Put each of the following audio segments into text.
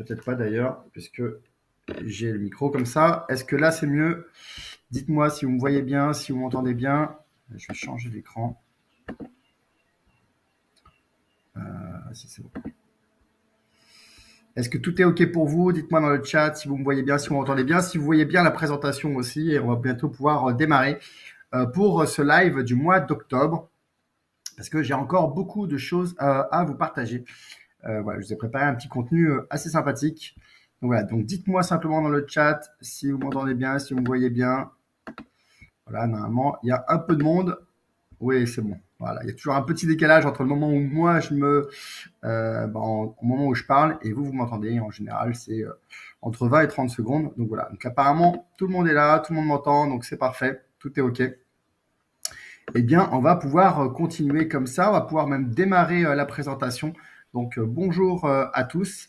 Peut-être pas d'ailleurs, puisque j'ai le micro comme ça. Est-ce que là, c'est mieux? Dites-moi si vous me voyez bien, si vous m'entendez bien. Je vais changer d'écran. Si c'est bon. Est-ce que tout est OK pour vous? Dites-moi dans le chat si vous me voyez bien, si vous m'entendez bien, si vous voyez bien la présentation aussi. Et on va bientôt pouvoir démarrer pour ce live du mois d'octobre, parce que j'ai encore beaucoup de choses à vous partager. Voilà, je vous ai préparé un petit contenu assez sympathique. Donc voilà, donc dites-moi simplement dans le chat si vous m'entendez bien, si vous me voyez bien. Voilà, normalement, il y a un peu de monde. Oui, c'est bon. Voilà, il y a toujours un petit décalage entre le moment où moi je me, au moment où je parle et vous m'entendez. En général, c'est entre 20 et 30 secondes. Donc voilà. Donc apparemment, tout le monde est là, tout le monde m'entend, donc c'est parfait, tout est OK. Eh bien, on va pouvoir continuer comme ça. On va pouvoir même démarrer la présentation. Donc bonjour à tous.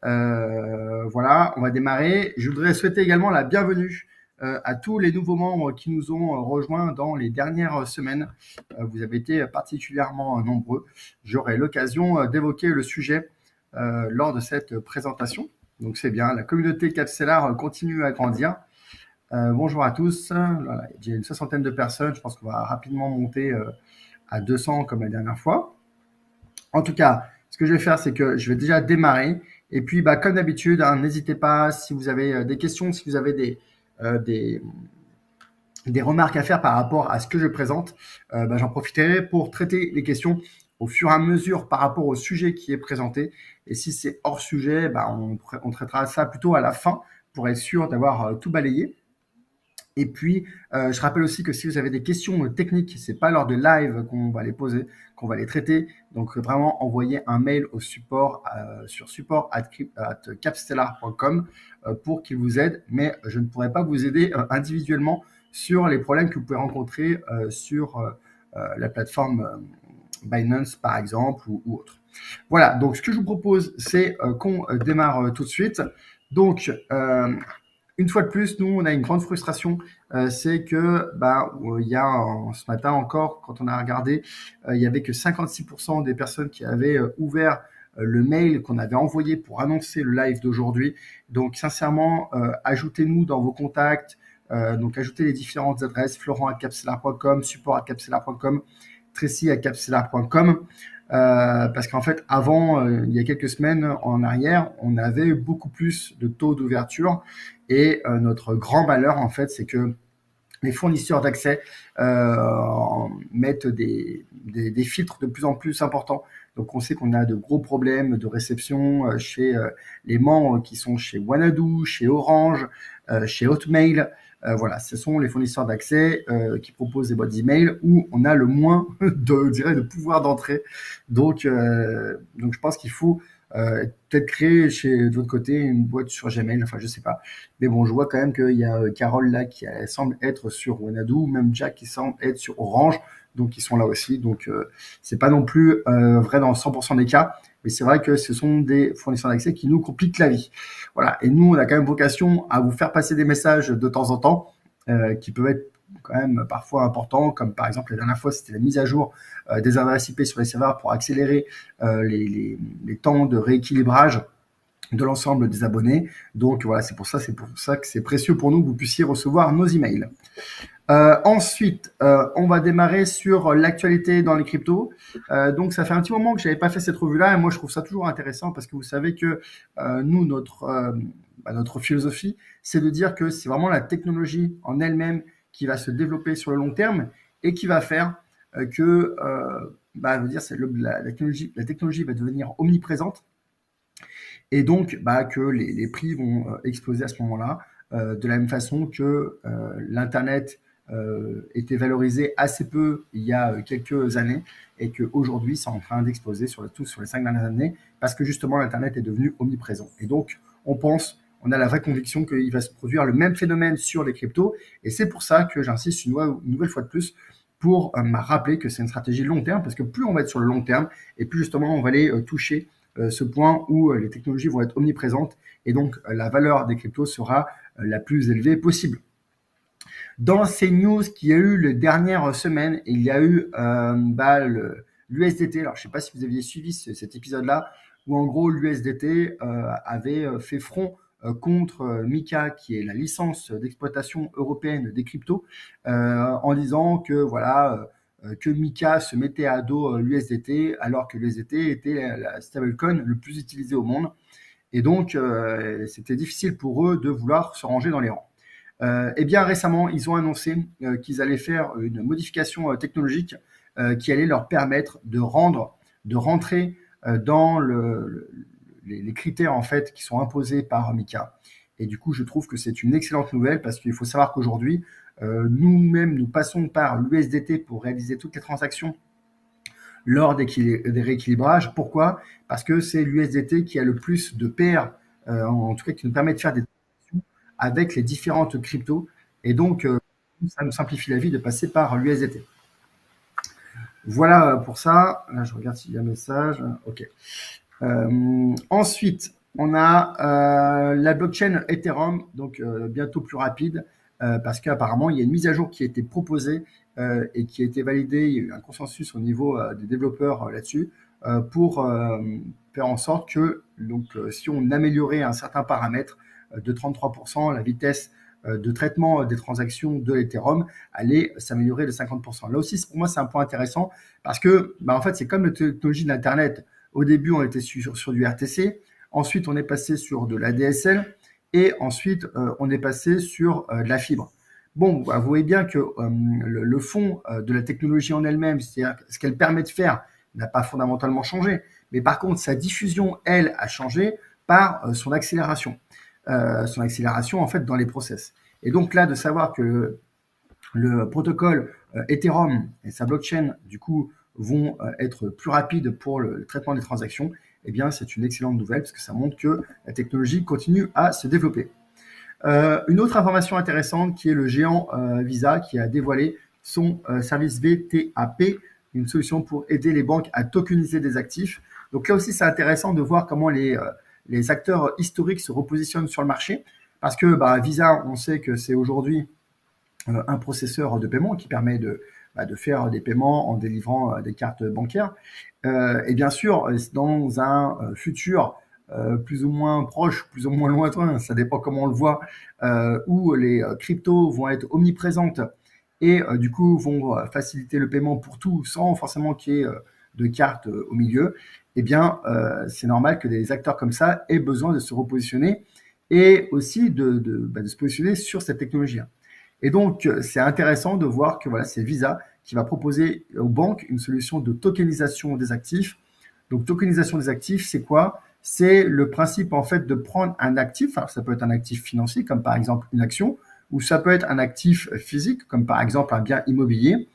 Voilà, on va démarrer. Je voudrais souhaiter également la bienvenue à tous les nouveaux membres qui nous ont rejoints dans les dernières semaines. Vous avez été particulièrement nombreux. J'aurai l'occasion d'évoquer le sujet lors de cette présentation. Donc c'est bien, la communauté Capstellar continue à grandir. Bonjour à tous. Voilà, j'ai une 60aine de personnes. Je pense qu'on va rapidement monter à 200 comme la dernière fois. En tout cas, ce que je vais faire, c'est que je vais déjà démarrer. Et puis, comme d'habitude, n'hésitez pas si vous avez des questions, si vous avez des remarques à faire par rapport à ce que je présente, j'en profiterai pour traiter les questions au fur et à mesure par rapport au sujet qui est présenté. Et si c'est hors sujet, on traitera ça plutôt à la fin pour être sûr d'avoir tout balayé. Et puis, je rappelle aussi que si vous avez des questions techniques, c'est pas lors de live qu'on va les poser, qu'on va les traiter. Donc, vraiment, envoyez un mail au support sur support@capstellar.com pour qu'il vous aide. Mais je ne pourrai pas vous aider individuellement sur les problèmes que vous pouvez rencontrer sur la plateforme Binance, par exemple, ou autre. Voilà, donc ce que je vous propose, c'est qu'on démarre tout de suite. Donc, une fois de plus, nous, on a une grande frustration, c'est que il y a ce matin encore, quand on a regardé, il y avait que 56% des personnes qui avaient ouvert le mail qu'on avait envoyé pour annoncer le live d'aujourd'hui. Donc, sincèrement, ajoutez-nous dans vos contacts. Donc, ajoutez les différentes adresses, florent@capstellar.com, support@capstellar.com, tracy@capstellar.com. Parce qu'en fait, avant, il y a quelques semaines en arrière, on avait beaucoup plus de taux d'ouverture. Et notre grand malheur, en fait, c'est que les fournisseurs d'accès mettent des filtres de plus en plus importants. Donc, on sait qu'on a de gros problèmes de réception chez les membres qui sont chez Wanadoo, chez Orange, chez Hotmail. Voilà, ce sont les fournisseurs d'accès qui proposent des boîtes email où on a le moins de pouvoir d'entrée. Donc, je pense qu'il faut peut-être créer de votre côté une boîte sur Gmail, enfin je sais pas. Mais bon, je vois quand même qu'il y a Carole là qui semble être sur Wanadoo, même Jack qui semble être sur Orange, donc ils sont là aussi. Donc c'est pas non plus vrai dans 100% des cas, mais c'est vrai que ce sont des fournisseurs d'accès qui nous compliquent la vie. Voilà, et nous on a quand même vocation à vous faire passer des messages de temps en temps qui peuvent être quand même parfois importants, comme par exemple la dernière fois c'était la mise à jour des adresses IP sur les serveurs pour accélérer les temps de rééquilibrage de l'ensemble des abonnés. Donc voilà, c'est pour ça que c'est précieux pour nous que vous puissiez recevoir nos emails. Ensuite, on va démarrer sur l'actualité dans les cryptos. Donc ça fait un petit moment que je n'avais pas fait cette revue-là, et moi je trouve ça toujours intéressant parce que vous savez que nous, notre philosophie, c'est de dire que c'est vraiment la technologie en elle-même qui va se développer sur le long terme et qui va faire que la technologie va devenir omniprésente et donc que les prix vont exploser à ce moment-là, de la même façon que l'Internet était valorisé assez peu il y a quelques années et qu'aujourd'hui, c'est en train d'exploser sur les 5 dernières années parce que justement, l'Internet est devenu omniprésent. Et donc, on a la vraie conviction qu'il va se produire le même phénomène sur les cryptos. Et c'est pour ça que j'insiste une nouvelle fois de plus pour me rappeler que c'est une stratégie long terme, parce que plus on va être sur le long terme, et plus justement on va aller toucher ce point où les technologies vont être omniprésentes, et donc la valeur des cryptos sera la plus élevée possible. Dans ces news qu'il y a eu les dernières semaines, il y a eu l'USDT. Alors, je ne sais pas si vous aviez suivi cet épisode-là, où en gros l'USDT avait fait front contre MiCA, qui est la licence d'exploitation européenne des cryptos, en disant que voilà que MiCA se mettait à dos l'USDT, alors que l'USDT était la stablecoin le plus utilisé au monde. Et donc, c'était difficile pour eux de vouloir se ranger dans les rangs. Et bien récemment, ils ont annoncé qu'ils allaient faire une modification technologique qui allait leur permettre de rentrer dans les critères en fait qui sont imposés par MiCA. Et du coup, je trouve que c'est une excellente nouvelle parce qu'il faut savoir qu'aujourd'hui, nous-mêmes, nous passons par l'USDT pour réaliser toutes les transactions lors des rééquilibrages. Pourquoi? Parce que c'est l'USDT qui a le plus de paires, en tout cas qui nous permet de faire des transactions avec les différentes cryptos. Et donc, ça nous simplifie la vie de passer par l'USDT. Voilà pour ça. Là, je regarde s'il y a un message. OK. Ensuite, on a la blockchain Ethereum, donc bientôt plus rapide, parce qu'apparemment, il y a une mise à jour qui a été proposée et qui a été validée. Il y a eu un consensus au niveau des développeurs là-dessus pour faire en sorte que, donc, si on améliorait un certain paramètre de 33%, la vitesse de traitement des transactions de l'Ethereum allait s'améliorer de 50%. Là aussi, pour moi, c'est un point intéressant parce que, en fait, c'est comme la technologie de l'Internet. Au début, on était sur du RTC. Ensuite, on est passé sur de l'ADSL. Et ensuite, on est passé sur de la fibre. Bon, vous voyez bien que le fond de la technologie en elle-même, c'est-à-dire ce qu'elle permet de faire, n'a pas fondamentalement changé. Mais par contre, sa diffusion, elle, a changé par son accélération. En fait, dans les process. Et donc là, de savoir que le protocole Ethereum et sa blockchain, du coup, vont être plus rapides pour le traitement des transactions, eh bien, c'est une excellente nouvelle parce que ça montre que la technologie continue à se développer. Une autre information intéressante qui est le géant Visa qui a dévoilé son service VTAP, une solution pour aider les banques à tokeniser des actifs. Donc là aussi, c'est intéressant de voir comment les acteurs historiques se repositionnent sur le marché parce que Visa, on sait que c'est aujourd'hui un processeur de paiement qui permet de faire des paiements en délivrant des cartes bancaires. Et bien sûr, dans un futur plus ou moins proche, plus ou moins lointain, ça dépend comment on le voit, où les cryptos vont être omniprésentes et du coup vont faciliter le paiement pour tout sans forcément qu'il y ait de cartes au milieu, eh bien c'est normal que des acteurs comme ça aient besoin de se repositionner et aussi de se positionner sur cette technologie-là. Et donc, c'est intéressant de voir que voilà, c'est Visa qui va proposer aux banques une solution de tokenisation des actifs. Donc, tokenisation des actifs, c'est quoi? C'est le principe, en fait, de prendre un actif. Alors, ça peut être un actif financier, comme par exemple une action, ou ça peut être un actif physique, comme par exemple un bien immobilier,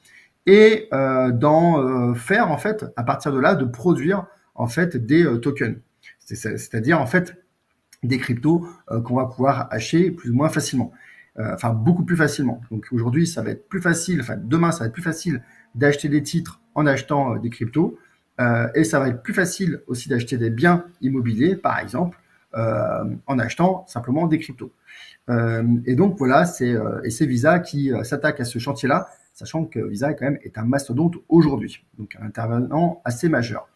et d'en faire, en fait, à partir de là, de produire, en fait, des tokens. C'est-à-dire, en fait, des cryptos qu'on va pouvoir acheter plus ou moins facilement. Enfin, beaucoup plus facilement. Donc aujourd'hui, ça va être plus facile, enfin demain, ça va être plus facile d'acheter des titres en achetant des cryptos. Et ça va être plus facile aussi d'acheter des biens immobiliers, par exemple, en achetant simplement des cryptos. Et donc voilà, c'est Visa qui s'attaque à ce chantier-là, sachant que Visa quand même est un mastodonte aujourd'hui, donc un intervenant assez majeur.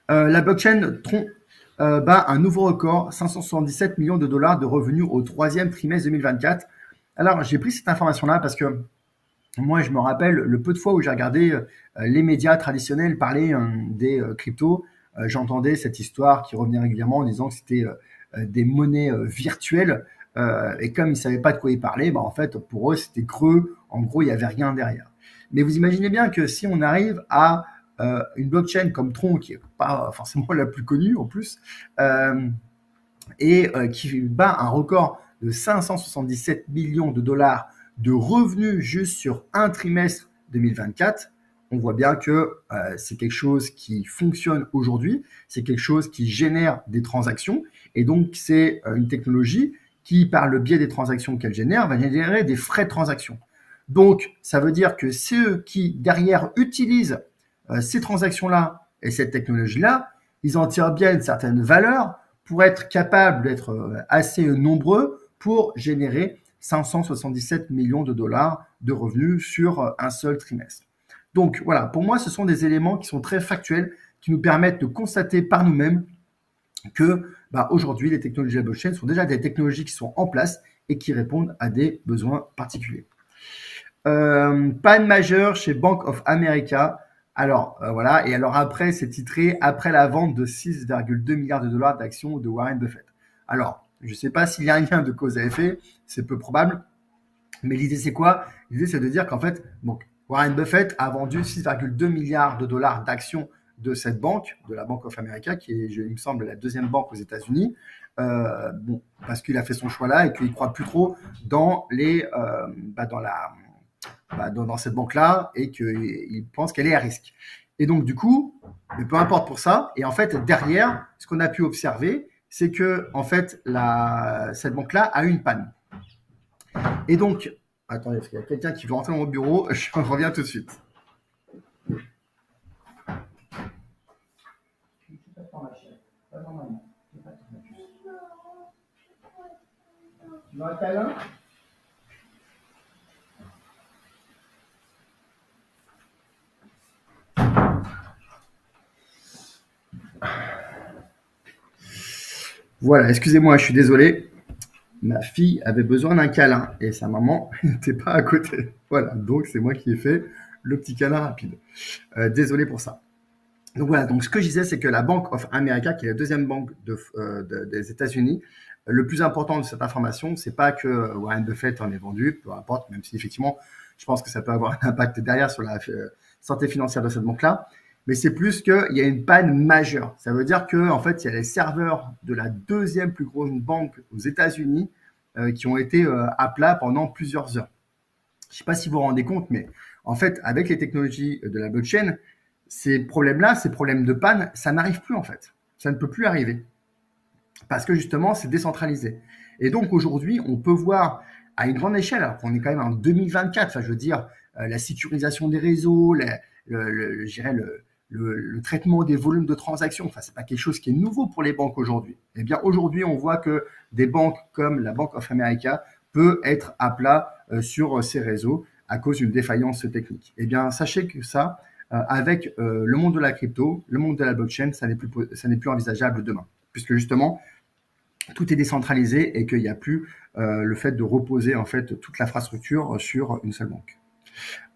La blockchain Tron bat un nouveau record, 577 millions de dollars de revenus au troisième trimestre 2024. Alors, j'ai pris cette information-là parce que moi, je me rappelle le peu de fois où j'ai regardé les médias traditionnels parler des cryptos. J'entendais cette histoire qui revenait régulièrement en disant que c'était des monnaies virtuelles. Et comme ils ne savaient pas de quoi ils parlaient, en fait, pour eux, c'était creux. En gros, il n'y avait rien derrière. Mais vous imaginez bien que si on arrive à une blockchain comme Tron, qui n'est pas forcément la plus connue en plus, et qui bat un record de 577 millions de dollars de revenus juste sur un trimestre 2024, on voit bien que c'est quelque chose qui fonctionne aujourd'hui, c'est quelque chose qui génère des transactions, et donc c'est une technologie qui, par le biais des transactions qu'elle génère, va générer des frais de transaction. Donc, ça veut dire que ceux qui, derrière, utilisent ces transactions-là et cette technologie-là, ils en tirent bien une certaine valeur pour être capables d'être assez nombreux pour générer 577 millions de dollars de revenus sur un seul trimestre. Donc voilà, pour moi, ce sont des éléments qui sont très factuels, qui nous permettent de constater par nous-mêmes que aujourd'hui, les technologies de la blockchain sont déjà des technologies qui sont en place et qui répondent à des besoins particuliers. Panne majeure chez Bank of America. Alors, voilà. Et alors après, c'est titré « Après la vente de 6,2 milliards de dollars d'actions de Warren Buffett ». Alors, je ne sais pas s'il y a un lien de cause à effet, c'est peu probable. Mais l'idée, c'est quoi? L'idée, c'est de dire qu'en fait, donc, Warren Buffett a vendu 6,2 milliards de dollars d'actions de cette banque, de la Bank of America, qui est, il me semble, la deuxième banque aux États-Unis, parce qu'il a fait son choix là et qu'il ne croit plus trop dans, dans cette banque-là et qu'il pense qu'elle est à risque. Et donc, du coup, mais peu importe pour ça. Et en fait, derrière, ce qu'on a pu observer, c'est que en fait, cette banque-là a eu une panne. Et donc, attendez, parce qu'il y a quelqu'un qui veut rentrer dans mon bureau, je reviens tout de suite. Tu veux un câlin? Voilà, excusez-moi, je suis désolé. Ma fille avait besoin d'un câlin et sa maman n'était pas à côté. Voilà, donc c'est moi qui ai fait le petit câlin rapide. Désolé pour ça. Donc voilà, donc ce que je disais, c'est que la Bank of America, qui est la deuxième banque des États-Unis, le plus important de cette information, c'est pas que Warren Buffett en ait vendu, peu importe, même si effectivement, je pense que ça peut avoir un impact derrière sur la santé financière de cette banque-là, mais c'est plus qu'il y a une panne majeure. Ça veut dire qu'en fait, il y a les serveurs de la deuxième plus grosse banque aux États-Unis qui ont été à plat pendant plusieurs heures. Je ne sais pas si vous vous rendez compte, mais en fait, avec les technologies de la blockchain, ces problèmes-là, ces problèmes de panne, ça n'arrive plus en fait. Ça ne peut plus arriver. Parce que justement, c'est décentralisé. Et donc aujourd'hui, on peut voir à une grande échelle, alors qu'on est quand même en 2024, enfin, je veux dire, la sécurisation des réseaux, je dirais le traitement des volumes de transactions, enfin, c'est pas quelque chose qui est nouveau pour les banques aujourd'hui. Eh bien, aujourd'hui, on voit que des banques comme la Bank of America peut être à plat sur ces réseaux à cause d'une défaillance technique. Eh bien, sachez que ça, avec le monde de la crypto, le monde de la blockchain, ça n'est plus envisageable demain, puisque justement, tout est décentralisé et qu'il n'y a plus le fait de reposer en fait toute l'infrastructure sur une seule banque.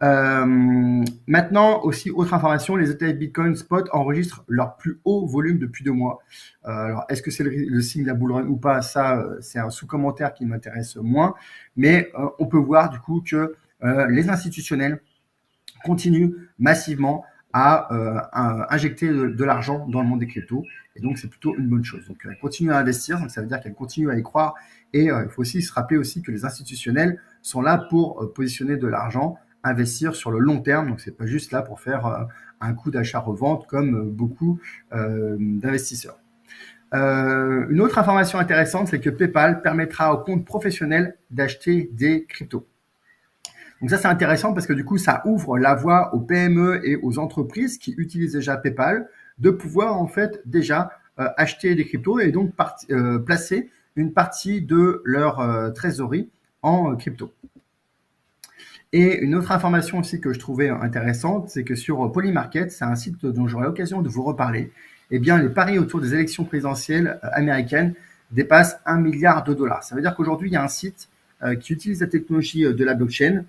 Maintenant, aussi, autre information, les ETF Bitcoin Spot enregistrent leur plus haut volume depuis 2 mois. Alors, est-ce que c'est le signe de la bull run ou pas? Ça, c'est un sous-commentaire qui m'intéresse moins. Mais on peut voir du coup que les institutionnels continuent massivement à injecter de l'argent dans le monde des cryptos. Et donc, c'est plutôt une bonne chose. Donc, elles continuent à investir, donc ça veut dire qu'elles continuent à y croire. Et il faut aussi se rappeler aussi que les institutionnels sont là pour positionner de l'argent, investir sur le long terme. Donc, c'est pas juste là pour faire un coup d'achat-revente comme beaucoup d'investisseurs. Une autre information intéressante, c'est que PayPal permettra aux comptes professionnels d'acheter des cryptos. Donc ça, c'est intéressant parce que du coup, ça ouvre la voie aux PME et aux entreprises qui utilisent déjà PayPal de pouvoir en fait déjà acheter des cryptos et donc placer une partie de leur trésorerie en crypto. Et une autre information aussi que je trouvais intéressante, c'est que sur Polymarket, c'est un site dont j'aurai l'occasion de vous reparler, eh bien, les paris autour des élections présidentielles américaines dépassent 1 milliard de dollars. Ça veut dire qu'aujourd'hui, il y a un site qui utilise la technologie de la blockchain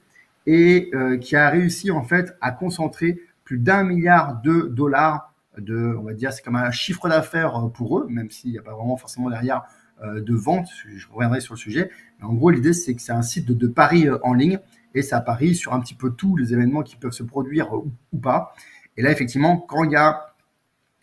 et qui a réussi en fait à concentrer plus d'1 milliard de dollars on va dire, c'est comme un chiffre d'affaires pour eux, même s'il n'y a pas vraiment forcément derrière de vente, je reviendrai sur le sujet. Mais en gros, l'idée, c'est que c'est un site de paris en ligne et ça parie sur un petit peu tous les événements qui peuvent se produire ou pas. Et là, effectivement, quand il y a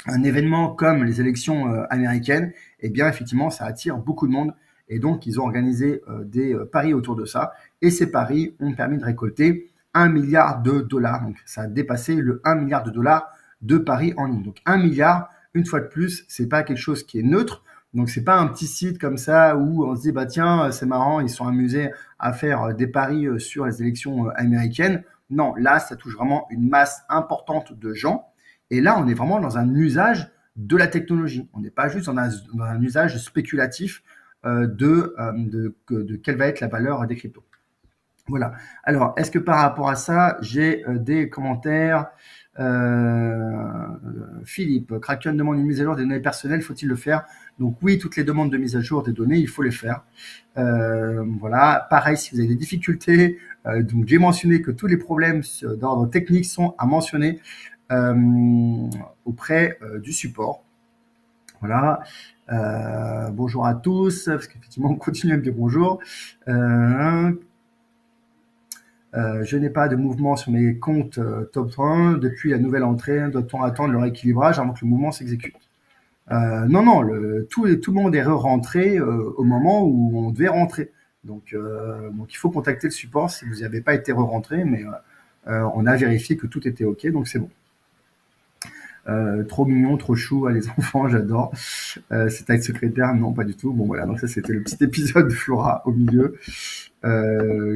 un événement comme les élections américaines, eh bien, effectivement, ça attire beaucoup de monde. Et donc, ils ont organisé des paris autour de ça. Et ces paris ont permis de récolter 1 milliard de dollars. Donc, ça a dépassé le 1 milliard de dollars de paris en ligne. Donc, 1 milliard, une fois de plus, c'est pas quelque chose qui est neutre. Donc, c'est pas un petit site comme ça où on se dit, bah tiens, c'est marrant, ils sont amusés à faire des paris sur les élections américaines. Non, là, ça touche vraiment une masse importante de gens. Et là, on est vraiment dans un usage de la technologie. On n'est pas juste dans un usage spéculatif de quelle va être la valeur des cryptos. Voilà. Alors, est-ce que par rapport à ça, j'ai des commentaires? Philippe, Kraken demande une mise à jour des données personnelles, faut-il le faire? Donc oui, toutes les demandes de mise à jour des données, il faut les faire. Voilà, pareil, si vous avez des difficultés, donc j'ai mentionné que tous les problèmes d'ordre technique sont à mentionner auprès du support. Voilà. Bonjour à tous, parce qu'effectivement, on continue à me dire bonjour. Je n'ai pas de mouvement sur mes comptes top 1 depuis la nouvelle entrée. Doit-on attendre le rééquilibrage avant que le mouvement s'exécute? Non, non, tout le monde est rentré au moment où on devait rentrer. Donc il faut contacter le support si vous n'avez pas été re-rentré, mais on a vérifié que tout était OK, donc c'est bon. Trop mignon, trop chou, les enfants, j'adore. C'est avec secrétaire, non, pas du tout. Bon voilà, donc ça c'était le petit épisode de Flora au milieu.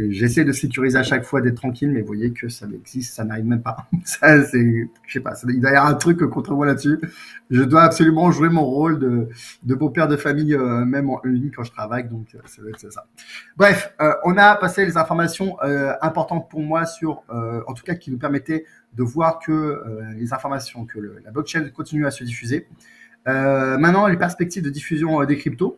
J'essaie de sécuriser à chaque fois, d'être tranquille, mais vous voyez que ça existe, ça n'arrive même pas. Ça, c'est, je sais pas, il doit y avoir un truc contre moi là-dessus. Je dois absolument jouer mon rôle de beau-père de famille, même en ligne quand je travaille, donc ça doit être ça. Bref, on a passé les informations importantes pour moi sur, en tout cas, qui nous permettaient de voir que les informations, que la blockchain continue à se diffuser. Maintenant, les perspectives de diffusion des cryptos.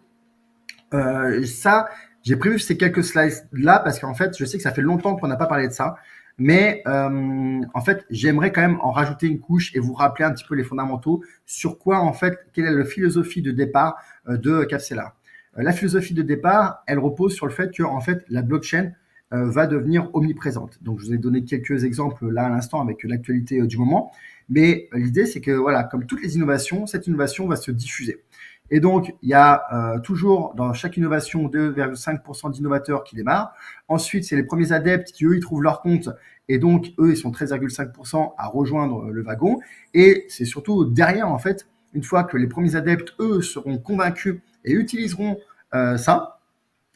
Ça, j'ai prévu ces quelques slides-là parce qu'en fait, je sais que ça fait longtemps qu'on n'a pas parlé de ça. Mais en fait, j'aimerais quand même en rajouter une couche et vous rappeler un petit peu les fondamentaux sur quoi, en fait, quelle est la philosophie de départ de Capsela. La philosophie de départ, elle repose sur le fait que, en fait, la blockchain va devenir omniprésente. Donc, je vous ai donné quelques exemples là à l'instant avec l'actualité du moment. Mais l'idée, c'est que, voilà, comme toutes les innovations, cette innovation va se diffuser. Et donc, il y a toujours dans chaque innovation 2,5% d'innovateurs qui démarrent. Ensuite, c'est les premiers adeptes qui, eux, ils trouvent leur compte. Et donc, eux, ils sont 13,5% à rejoindre le wagon. Et c'est surtout derrière, en fait, une fois que les premiers adeptes, eux, seront convaincus et utiliseront ça,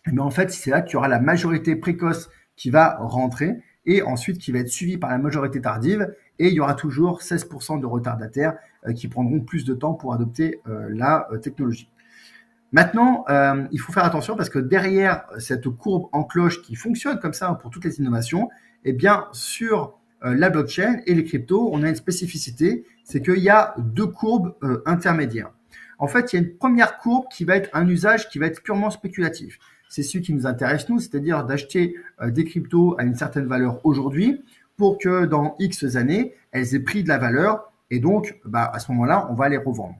et bien en fait, c'est là qu'il y aura la majorité précoce qui va rentrer et ensuite qui va être suivie par la majorité tardive. Et il y aura toujours 16% de retardataires qui prendront plus de temps pour adopter la technologie. Maintenant, il faut faire attention parce que derrière cette courbe en cloche qui fonctionne comme ça pour toutes les innovations, eh bien, sur la blockchain et les cryptos, on a une spécificité, c'est qu'il y a deux courbes intermédiaires. En fait, il y a une première courbe qui va être un usage qui va être purement spéculatif. C'est celui qui nous intéresse, nous, c'est-à-dire d'acheter des cryptos à une certaine valeur aujourd'hui pour que dans X années, elles aient pris de la valeur et donc, à ce moment-là, on va les revendre.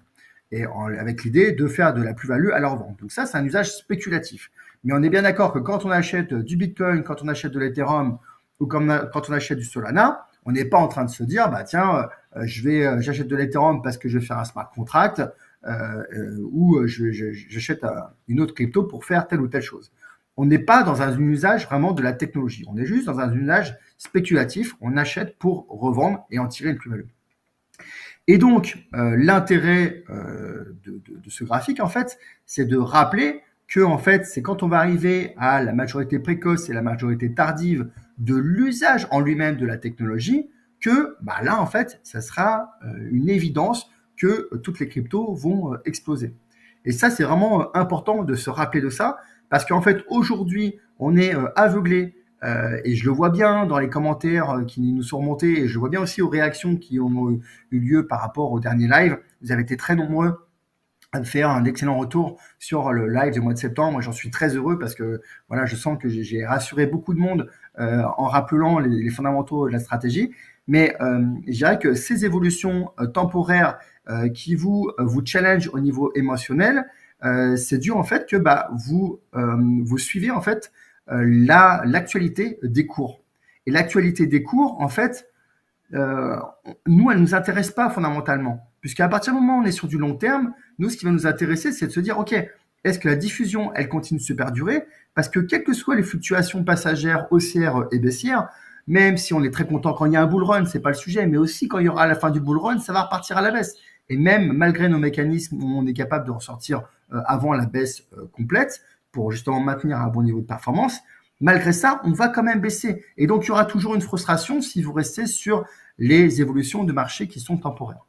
Et avec l'idée de faire de la plus-value à leur vente. Donc ça, c'est un usage spéculatif. Mais on est bien d'accord que quand on achète du Bitcoin, quand on achète de l'Ethereum ou quand on achète du Solana, on n'est pas en train de se dire, tiens, j'achète de l'Ethereum parce que je vais faire un smart contract ou j'achète une autre crypto pour faire telle ou telle chose. On n'est pas dans un usage vraiment de la technologie. On est juste dans un usage spéculatif. On achète pour revendre et en tirer une plus-value. Et donc, l'intérêt de ce graphique, en fait, c'est de rappeler que, en fait, c'est quand on va arriver à la majorité précoce et la majorité tardive de l'usage en lui-même de la technologie que, là, en fait, ça sera une évidence que toutes les cryptos vont exploser. Et ça, c'est vraiment important de se rappeler de ça parce qu'en fait, aujourd'hui, on est aveuglé et je le vois bien dans les commentaires qui nous sont remontés et je le vois bien aussi aux réactions qui ont eu lieu par rapport au dernier live. Vous avez été très nombreux à me faire un excellent retour sur le live du mois de septembre. Moi, j'en suis très heureux parce que voilà, je sens que j'ai rassuré beaucoup de monde en rappelant les fondamentaux de la stratégie. Mais je dirais que ces évolutions temporaires qui vous challenge au niveau émotionnel, c'est dû en fait que vous suivez en fait l'actualité des cours. Et l'actualité des cours, en fait, nous, elle ne nous intéresse pas fondamentalement. Puisqu'à partir du moment où on est sur du long terme, nous, ce qui va nous intéresser, c'est de se dire, OK, est-ce que la diffusion, elle continue de se perdurer? Parce que quelles que soient les fluctuations passagères, haussières et baissières, même si on est très content quand il y a un bull run, c'est pas le sujet, mais aussi quand il y aura à la fin du bull run, ça va repartir à la baisse. Et même malgré nos mécanismes où on est capable de ressortir avant la baisse complète pour justement maintenir un bon niveau de performance, malgré ça, on va quand même baisser. Et donc, il y aura toujours une frustration si vous restez sur les évolutions de marché qui sont temporaires.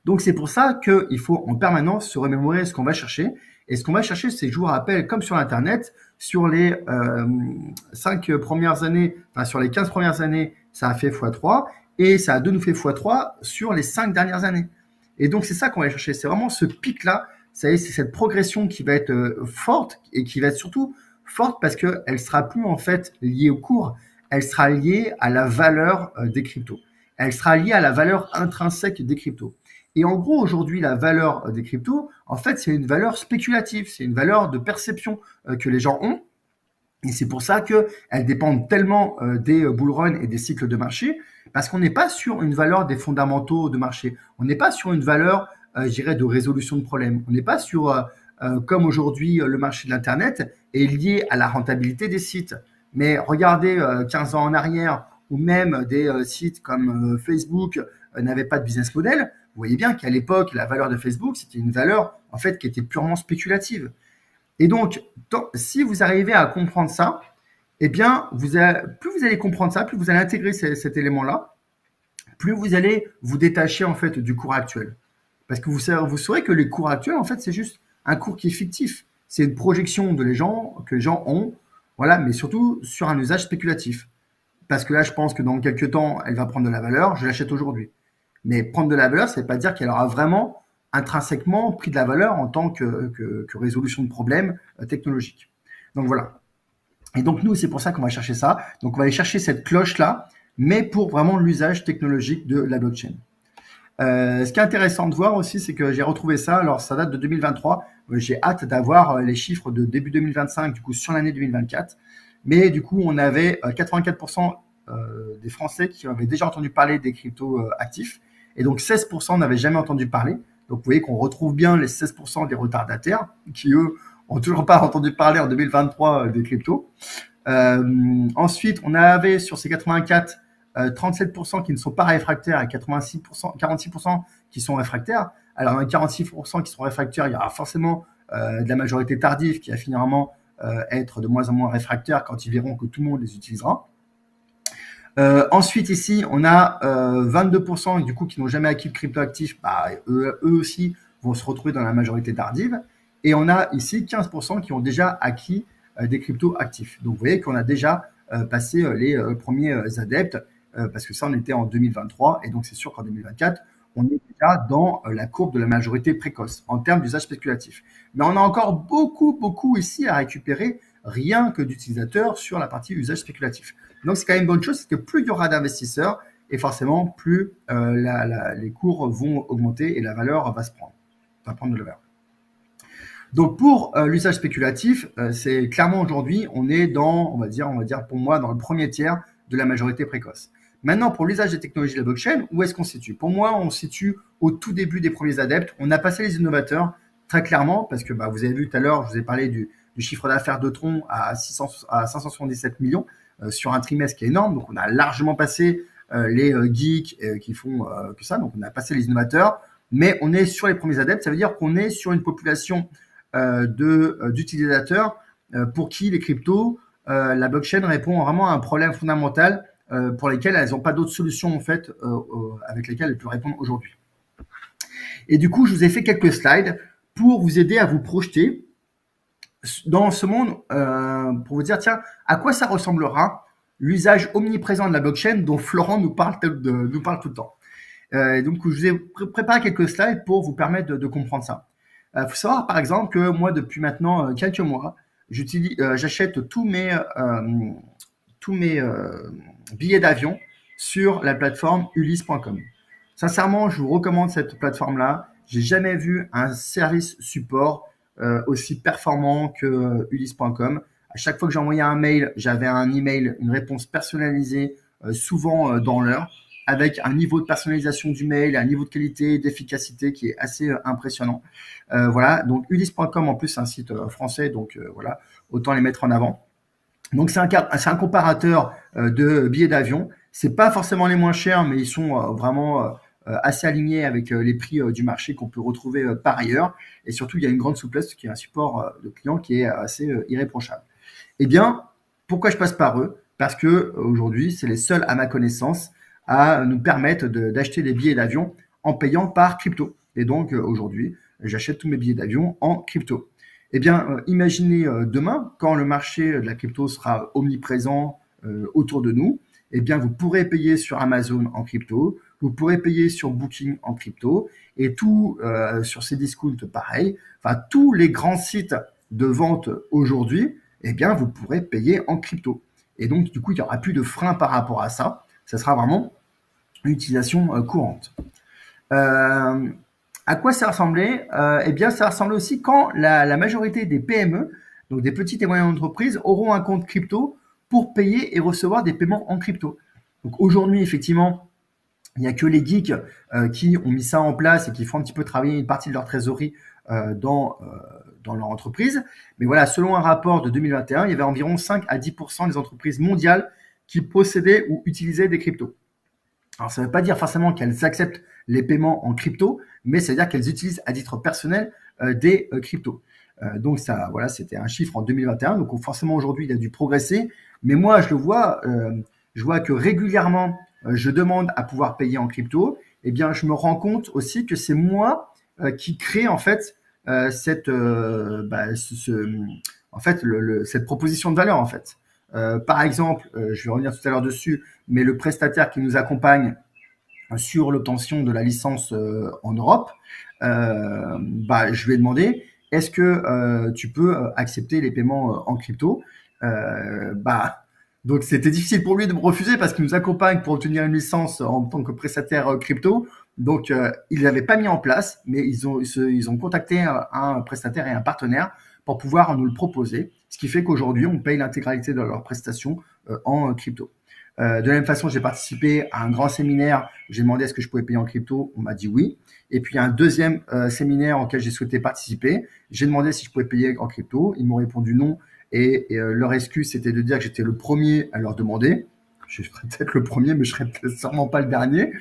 Donc, c'est pour ça qu'il faut en permanence se remémorer ce qu'on va chercher. Et ce qu'on va chercher, c'est, je vous rappelle, comme sur Internet, sur les 5 premières années, enfin sur les 15 premières années, ça a fait x3. et ça a de nouveau fait x3 sur les 5 dernières années. Et donc, c'est ça qu'on va aller chercher. C'est vraiment ce pic-là, c'est cette progression qui va être forte et qui va être surtout forte parce qu'elle ne sera plus en fait liée au cours, elle sera liée à la valeur des cryptos. Elle sera liée à la valeur intrinsèque des cryptos. Et en gros, aujourd'hui, la valeur des cryptos, en fait, c'est une valeur spéculative, c'est une valeur de perception que les gens ont. Et c'est pour ça qu'elles dépendent tellement des bull runs et des cycles de marché, parce qu'on n'est pas sur une valeur des fondamentaux de marché. On n'est pas sur une valeur, je dirais, de résolution de problèmes. On n'est pas sur, comme aujourd'hui, le marché de l'Internet est lié à la rentabilité des sites. Mais regardez 15 ans en arrière, ou même des sites comme Facebook n'avaient pas de business model, vous voyez bien qu'à l'époque, la valeur de Facebook, c'était une valeur en fait qui était purement spéculative. Et donc, si vous arrivez à comprendre ça, eh bien, plus vous allez comprendre ça, plus vous allez intégrer cet élément-là, plus vous allez vous détacher en fait du cours actuel. Parce que vous saurez que les cours actuels, en fait, c'est juste un cours qui est fictif. C'est une projection que les gens ont, voilà, mais surtout sur un usage spéculatif. Parce que là, je pense que dans quelques temps, elle va prendre de la valeur, je l'achète aujourd'hui. Mais prendre de la valeur, ça ne veut pas dire qu'elle aura vraiment intrinsèquement pris de la valeur en tant que résolution de problèmes technologiques. Donc voilà. Et donc nous, c'est pour ça qu'on va chercher ça. Donc on va aller chercher cette cloche-là, mais pour vraiment l'usage technologique de la blockchain. Ce qui est intéressant de voir aussi, c'est que j'ai retrouvé ça. Alors ça date de 2023. J'ai hâte d'avoir les chiffres de début 2025, du coup sur l'année 2024. Mais du coup, on avait 84% des Français qui avaient déjà entendu parler des cryptos actifs. Et donc 16% n'avaient jamais entendu parler. Donc vous voyez qu'on retrouve bien les 16% des retardataires qui, eux, n'ont toujours pas entendu parler en 2023 des cryptos. Ensuite, on avait sur ces 84, 37% qui ne sont pas réfractaires et 46% qui sont réfractaires. Alors, dans les 46% qui sont réfractaires, il y aura forcément de la majorité tardive qui va finalement être de moins en moins réfractaire quand ils verront que tout le monde les utilisera. Ensuite, ici, on a 22% du coup qui n'ont jamais acquis de crypto-actifs. Bah, eux aussi vont se retrouver dans la majorité tardive. Et on a ici 15% qui ont déjà acquis des crypto-actifs. Donc, vous voyez qu'on a déjà passé les premiers adeptes parce que ça, on était en 2023. Et donc, c'est sûr qu'en 2024, on est déjà dans la courbe de la majorité précoce en termes d'usage spéculatif. Mais on a encore beaucoup ici à récupérer rien que d'utilisateurs sur la partie usage spéculatif. Donc, c'est quand même une bonne chose, c'est que plus il y aura d'investisseurs, et forcément, plus les cours vont augmenter et la valeur va prendre de la valeur. Donc, pour l'usage spéculatif, c'est clairement aujourd'hui, on est dans, on va dire pour moi, dans le premier tiers de la majorité précoce. Maintenant, pour l'usage des technologies de la blockchain, où est-ce qu'on se situe? Pour moi, on se situe au tout début des premiers adeptes. On a passé les innovateurs, très clairement, parce que vous avez vu tout à l'heure, je vous ai parlé du chiffre d'affaires de Tron à 577 millions sur un trimestre qui est énorme. Donc, on a largement passé les geeks qui font que ça. Donc, on a passé les innovateurs, mais on est sur les premiers adeptes. Ça veut dire qu'on est sur une population d'utilisateurs pour qui les cryptos, la blockchain répond vraiment à un problème fondamental pour lesquels elles n'ont pas d'autres solutions en fait avec lesquelles elles peuvent répondre aujourd'hui. Et du coup, je vous ai fait quelques slides pour vous aider à vous projeter dans ce monde, pour vous dire, tiens, à quoi ça ressemblera l'usage omniprésent de la blockchain dont Florent nous parle tout le temps. Donc, je vous ai préparé quelques slides pour vous permettre de comprendre ça. Il faut savoir, par exemple, que moi, depuis maintenant quelques mois, j'achète tous mes billets d'avion sur la plateforme ulysse.com. Sincèrement, je vous recommande cette plateforme-là. J'ai jamais vu un service support aussi performant que ulysse.com. À chaque fois que j'envoyais un mail, j'avais un email, une réponse personnalisée, souvent dans l'heure, avec un niveau de personnalisation du mail, un niveau de qualité, d'efficacité qui est assez impressionnant. Voilà, donc ulysse.com en plus c'est un site français, donc voilà, autant les mettre en avant. Donc c'est un comparateur de billets d'avion. C'est pas forcément les moins chers, mais ils sont vraiment assez alignés avec les prix du marché qu'on peut retrouver par ailleurs. Et surtout, il y a une grande souplesse qui est un support de client qui est assez irréprochable. Eh bien, pourquoi je passe par eux? Parce que aujourd'hui, c'est les seuls à ma connaissance à nous permettre d'acheter des billets d'avion en payant par crypto. Et donc aujourd'hui, j'achète tous mes billets d'avion en crypto. Eh bien, imaginez demain, quand le marché de la crypto sera omniprésent autour de nous, eh bien, vous pourrez payer sur Amazon en crypto, vous pourrez payer sur Booking en crypto, et tout sur ces discounts pareil. Enfin, tous les grands sites de vente aujourd'hui, eh bien, vous pourrez payer en crypto. Et donc, du coup, il n'y aura plus de frein par rapport à ça. Ça sera vraiment une utilisation courante. À quoi ça ressemblait Eh bien, ça ressemblait aussi quand la majorité des PME, donc des petites et moyennes entreprises, auront un compte crypto pour payer et recevoir des paiements en crypto. Donc aujourd'hui, effectivement, il n'y a que les geeks qui ont mis ça en place et qui font un petit peu travailler une partie de leur trésorerie dans leur entreprise. Mais voilà, selon un rapport de 2021, il y avait environ 5 à 10% des entreprises mondiales qui possédaient ou utilisaient des cryptos. Alors, ça ne veut pas dire forcément qu'elles acceptent les paiements en crypto, mais ça veut dire qu'elles utilisent à titre personnel des cryptos. Donc, ça, voilà, c'était un chiffre en 2021. Donc, forcément, aujourd'hui, il a dû progresser. Mais moi, je vois que régulièrement, je demande à pouvoir payer en crypto. Eh bien, je me rends compte aussi que c'est moi qui crée en fait cette proposition de valeur en fait. Par exemple, je vais revenir tout à l'heure dessus, mais le prestataire qui nous accompagne sur l'obtention de la licence en Europe, je lui ai demandé, est-ce que tu peux accepter les paiements en crypto Donc, c'était difficile pour lui de me refuser parce qu'il nous accompagne pour obtenir une licence en tant que prestataire crypto. Donc, ils l'avaient pas mis en place, mais ils ont contacté un prestataire et un partenaire pour pouvoir nous le proposer. Ce qui fait qu'aujourd'hui, on paye l'intégralité de leurs prestations en crypto. De la même façon, j'ai participé à un grand séminaire. J'ai demandé est-ce que je pouvais payer en crypto. On m'a dit oui. Et puis, un deuxième séminaire auquel j'ai souhaité participer. J'ai demandé si je pouvais payer en crypto. Ils m'ont répondu non. Et leur excuse, c'était de dire que j'étais le premier à leur demander. Je serais peut-être le premier, mais je serais peut-être sûrement pas le dernier.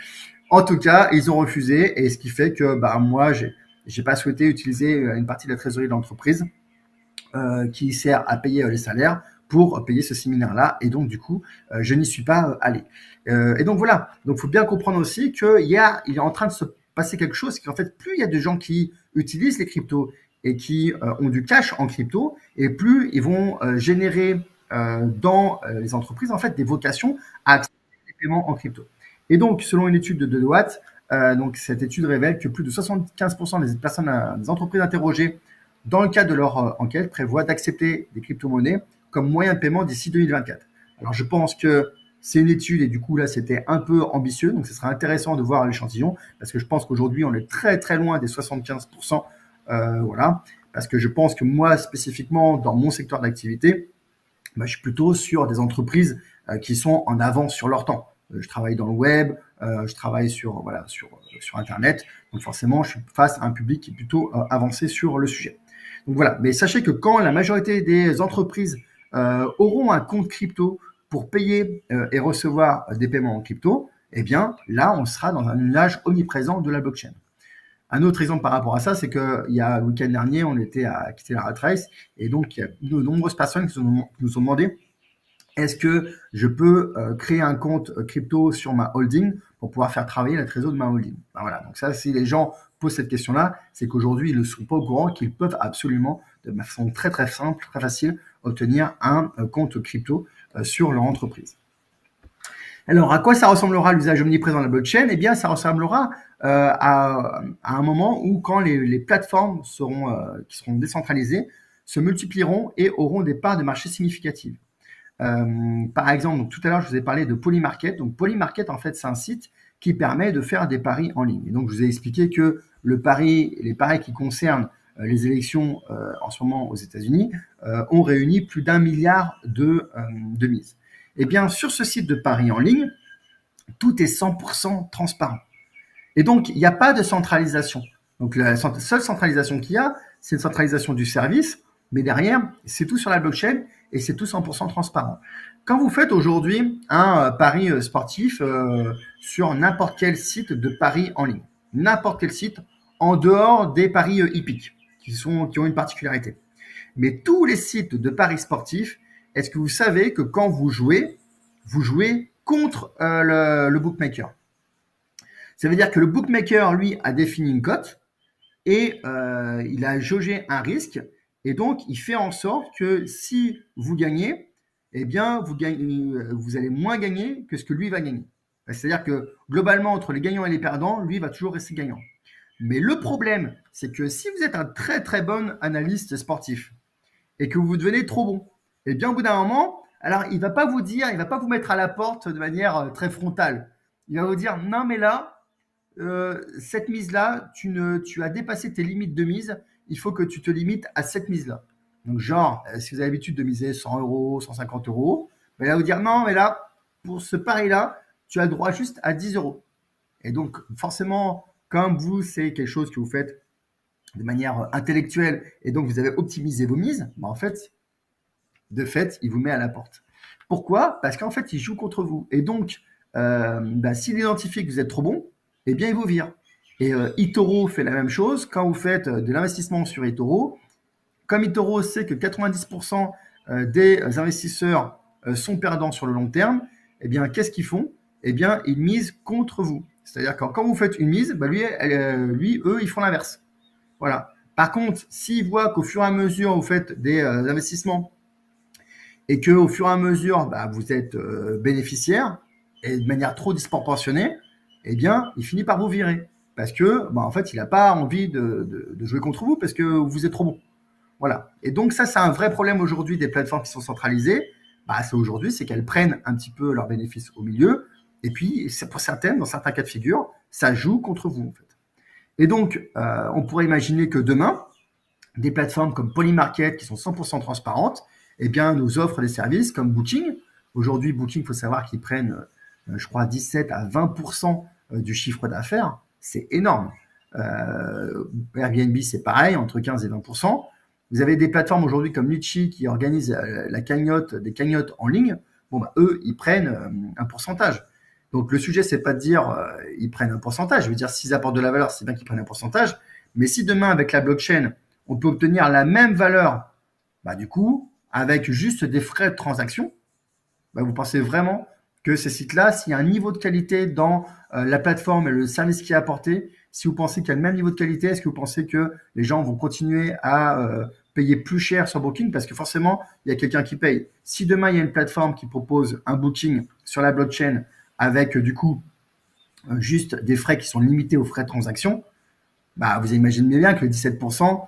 En tout cas, ils ont refusé. Et ce qui fait que moi, j'ai pas souhaité utiliser une partie de la trésorerie de l'entreprise qui sert à payer les salaires pour payer ce séminaire-là. Et donc, du coup, je n'y suis pas allé. Et donc, voilà. Donc, il faut bien comprendre aussi qu'il est en train de se passer quelque chose. C'est qu'en fait, plus il y a de gens qui utilisent les cryptos et qui ont du cash en crypto, et plus ils vont générer dans les entreprises, en fait, des vocations à accepter les paiements en crypto. Et donc, selon une étude de Deloitte, donc cette étude révèle que plus de 75% des personnes, des entreprises interrogées dans le cadre de leur enquête, prévoient d'accepter des crypto-monnaies comme moyen de paiement d'ici 2024. Alors, je pense que c'est une étude et du coup, là, c'était un peu ambitieux. Donc, ce sera intéressant de voir l'échantillon parce que je pense qu'aujourd'hui, on est très, très loin des 75%. Voilà. Parce que je pense que moi, spécifiquement, dans mon secteur d'activité, je suis plutôt sur des entreprises qui sont en avance sur leur temps. Je travaille dans le web, je travaille sur Internet. Donc, forcément, je suis face à un public qui est plutôt avancé sur le sujet. Donc voilà, mais sachez que quand la majorité des entreprises auront un compte crypto pour payer et recevoir des paiements en crypto, eh bien là, on sera dans un nuage omniprésent de la blockchain. Un autre exemple par rapport à ça, c'est qu'il y a le week-end dernier, on était à quitter la rat race et donc il y a de nombreuses personnes qui nous ont demandé est-ce que je peux créer un compte crypto sur ma holding pour pouvoir faire travailler la trésorerie de ma holding. Voilà, donc ça, si les gens posent cette question-là, c'est qu'aujourd'hui, ils ne sont pas au courant qu'ils peuvent absolument, de façon très très simple, très facile, obtenir un compte crypto sur leur entreprise. Alors, à quoi ça ressemblera l'usage omniprésent de la blockchain? Eh bien, ça ressemblera à un moment où quand les plateformes qui seront décentralisées se multiplieront et auront des parts de marché significatives. Par exemple, donc, tout à l'heure, je vous ai parlé de Polymarket. Donc, Polymarket, en fait, c'est un site qui permet de faire des paris en ligne. Et donc, je vous ai expliqué que les paris qui concernent les élections en ce moment aux États-Unis ont réuni plus d'1 milliard de mises. Eh bien, sur ce site de paris en ligne, tout est 100% transparent. Et donc, il n'y a pas de centralisation. Donc, la seule centralisation qu'il y a, c'est une centralisation du service, mais derrière, c'est tout sur la blockchain et c'est tout 100% transparent. Quand vous faites aujourd'hui un pari sportif sur n'importe quel site de paris en ligne, n'importe quel site en dehors des paris hippiques qui ont une particularité, mais tous les sites de paris sportifs, est-ce que vous savez que quand vous jouez contre le bookmaker? Ça veut dire que le bookmaker, lui, a défini une cote et il a jaugé un risque. Et donc, il fait en sorte que si vous gagnez, eh bien, vous allez moins gagner que ce que lui va gagner. C'est-à-dire que globalement, entre les gagnants et les perdants, lui va toujours rester gagnant. Mais le problème, c'est que si vous êtes un très très bon analyste sportif et que vous devenez trop bon, eh bien, au bout d'un moment, alors il va pas vous dire, il va pas vous mettre à la porte de manière très frontale. Il va vous dire, non, mais là, cette mise-là, tu as dépassé tes limites de mise, il faut que tu te limites à cette mise-là. Donc, genre, si vous avez l'habitude de miser 100 euros, 150 euros, il va vous dire, non, mais là, pour ce pari-là, tu as le droit juste à 10 euros. Et donc, forcément, comme vous, c'est quelque chose que vous faites de manière intellectuelle et donc vous avez optimisé vos mises, bah en fait, de fait, il vous met à la porte. Pourquoi? Parce qu'en fait, il joue contre vous. Et donc, s'il identifie que vous êtes trop bon, eh bien, il vous vire. Et eToro fait la même chose. Quand vous faites de l'investissement sur eToro, comme eToro sait que 90% des investisseurs sont perdants sur le long terme, eh bien, qu'est-ce qu'ils font? Eh bien, ils misent contre vous. C'est-à-dire que quand vous faites une mise, bah eux, ils font l'inverse. Voilà. Par contre, s'ils voient qu'au fur et à mesure, vous faites des investissements et qu'au fur et à mesure, bah, vous êtes bénéficiaire et de manière trop disproportionnée, eh bien, il finit par vous virer. Parce que, bah, en fait, il n'a pas envie de jouer contre vous parce que vous êtes trop bon. Voilà. Et donc, ça, c'est un vrai problème aujourd'hui des plateformes qui sont centralisées. Bah, aujourd'hui, c'est qu'elles prennent un petit peu leurs bénéfices au milieu. Et puis, pour certaines, dans certains cas de figure, ça joue contre vous, en fait. Et donc, on pourrait imaginer que demain, des plateformes comme Polymarket, qui sont 100% transparentes, eh bien, nous offrent des services comme Booking. Aujourd'hui, Booking, il faut savoir qu'ils prennent, je crois, 17 à 20% du chiffre d'affaires. C'est énorme. Airbnb, c'est pareil, entre 15 et 20%. Vous avez des plateformes aujourd'hui comme Litchi qui organisent des cagnottes en ligne. Bon, bah, eux, ils prennent un pourcentage. Donc, le sujet, c'est pas de dire ils prennent un pourcentage. Je veux dire, s'ils apportent de la valeur, c'est bien qu'ils prennent un pourcentage. Mais si demain, avec la blockchain, on peut obtenir la même valeur, bah, du coup, avec juste des frais de transaction, bah, vous pensez vraiment que ces sites-là, s'il y a un niveau de qualité dans la plateforme et le service qui est apporté, si vous pensez qu'il y a le même niveau de qualité, est-ce que vous pensez que les gens vont continuer à payer plus cher sur Booking? Parce que forcément, il y a quelqu'un qui paye. Si demain, il y a une plateforme qui propose un Booking sur la blockchain avec du coup juste des frais qui sont limités aux frais de transaction, bah, vous imaginez bien que le 17%,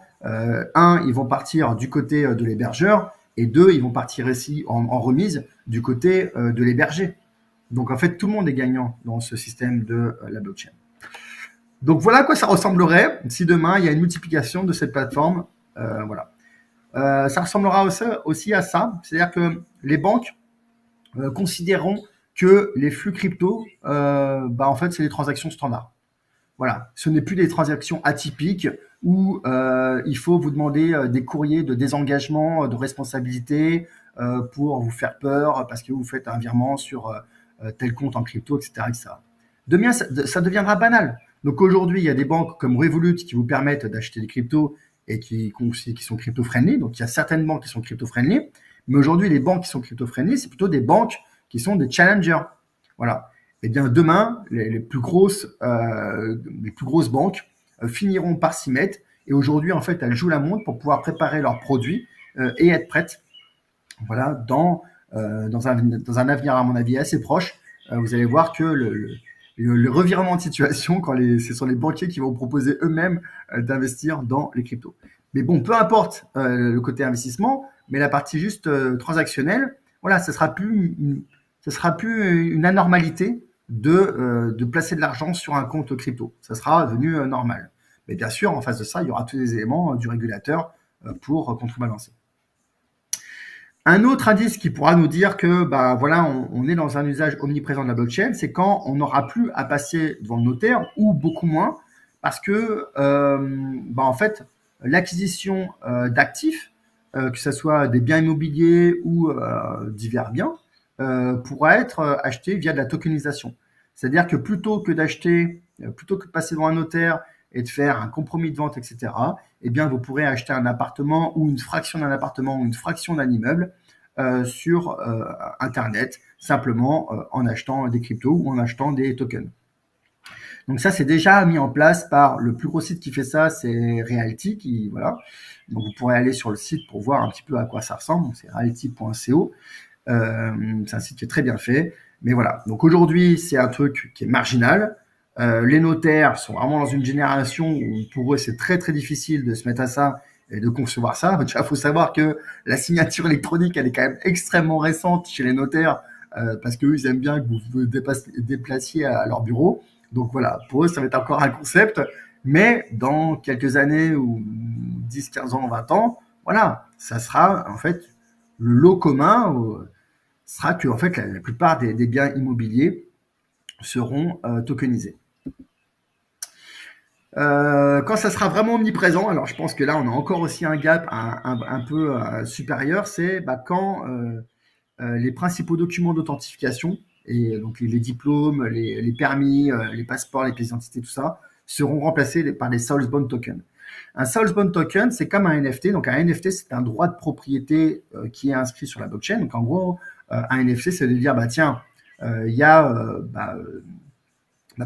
ils vont partir du côté de l'hébergeur et deux, ils vont partir ici en remise du côté de l'hébergé. Donc en fait, tout le monde est gagnant dans ce système de la blockchain. Donc voilà à quoi ça ressemblerait si demain il y a une multiplication de cette plateforme. Voilà. Ça ressemblera aussi à ça, c'est-à-dire que les banques considéreront que les flux crypto, en fait, c'est des transactions standards. Voilà, ce n'est plus des transactions atypiques où il faut vous demander des courriers de désengagement, de responsabilité pour vous faire peur parce que vous faites un virement sur tel compte en crypto, etc. etc. Demain, ça deviendra banal. Donc aujourd'hui, il y a des banques comme Revolut qui vous permettent d'acheter des cryptos et qui sont crypto-friendly. Donc il y a certaines banques qui sont crypto-friendly. Mais aujourd'hui, les banques qui sont crypto-friendly, c'est plutôt des banques qui sont des challengers. Voilà. Eh bien, demain, les plus grosses banques finiront par s'y mettre. Et aujourd'hui, en fait, elles jouent la montre pour pouvoir préparer leurs produits et être prêtes. Voilà, dans un avenir, à mon avis, assez proche, vous allez voir que le revirement de situation, ce sont les banquiers qui vont proposer eux-mêmes d'investir dans les cryptos. Mais bon, peu importe le côté investissement, mais la partie juste transactionnelle, voilà, ce sera plus une anormalité de placer de l'argent sur un compte crypto. Ça sera devenu normal. Mais bien sûr, en face de ça, il y aura tous les éléments du régulateur pour contrebalancer. Un autre indice qui pourra nous dire que voilà, on est dans un usage omniprésent de la blockchain, c'est quand on n'aura plus à passer devant le notaire ou beaucoup moins, parce que en fait, l'acquisition d'actifs, que ce soit des biens immobiliers ou divers biens, pourra être acheté via de la tokenisation. C'est-à-dire que plutôt que de passer devant un notaire et de faire un compromis de vente, etc., eh bien, vous pourrez acheter un appartement ou une fraction d'un appartement ou une fraction d'un immeuble sur Internet, simplement en achetant des cryptos ou en achetant des tokens. Donc ça, c'est déjà mis en place par le plus gros site qui fait ça, c'est Realty. Voilà. Donc vous pourrez aller sur le site pour voir un petit peu à quoi ça ressemble. C'est realty.co. C'est un site qui est très bien fait. Mais voilà. Donc aujourd'hui, c'est un truc qui est marginal. Les notaires sont vraiment dans une génération où pour eux, c'est très très difficile de se mettre à ça et de concevoir ça. Il faut savoir que la signature électronique, elle est quand même extrêmement récente chez les notaires parce qu'eux, ils aiment bien que vous vous déplaciez à leur bureau. Donc voilà, pour eux, ça va être encore un concept. Mais dans quelques années ou 10, 15 ans, 20 ans, voilà, ça sera en fait le lot commun sera que en fait la plupart des biens immobiliers seront tokenisés. Quand ça sera vraiment omniprésent, alors je pense que là on a encore aussi un gap un peu supérieur, c'est quand les principaux documents d'authentification, et donc les diplômes, les permis, les passeports, les pièces d'identité, tout ça, seront remplacés par des Soulsbound tokens. Un Soulsbound token, c'est comme un NFT. Donc un NFT, c'est un droit de propriété qui est inscrit sur la blockchain. Donc en gros, un NFT, c'est de dire, tiens, il y a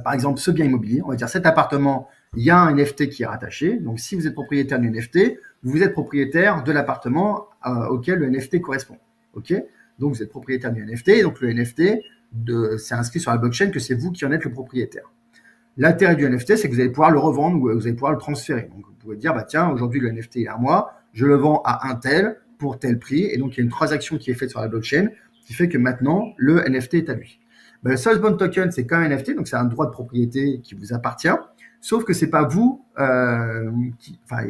par exemple ce bien immobilier, on va dire cet appartement, il y a un NFT qui est rattaché. Donc si vous êtes propriétaire du NFT, vous êtes propriétaire de l'appartement auquel le NFT correspond. Ok? Donc vous êtes propriétaire du NFT, donc le NFT, c'est inscrit sur la blockchain que c'est vous qui en êtes le propriétaire. L'intérêt du NFT, c'est que vous allez pouvoir le revendre ou vous allez pouvoir le transférer. Donc vous pouvez dire, tiens, aujourd'hui le NFT est à moi, je le vends à un tel pour tel prix, et donc il y a une transaction qui est faite sur la blockchain qui fait que maintenant le NFT est à lui. Le Soulsbound token, c'est comme un NFT, donc c'est un droit de propriété qui vous appartient, sauf que c'est pas vous, c'est pas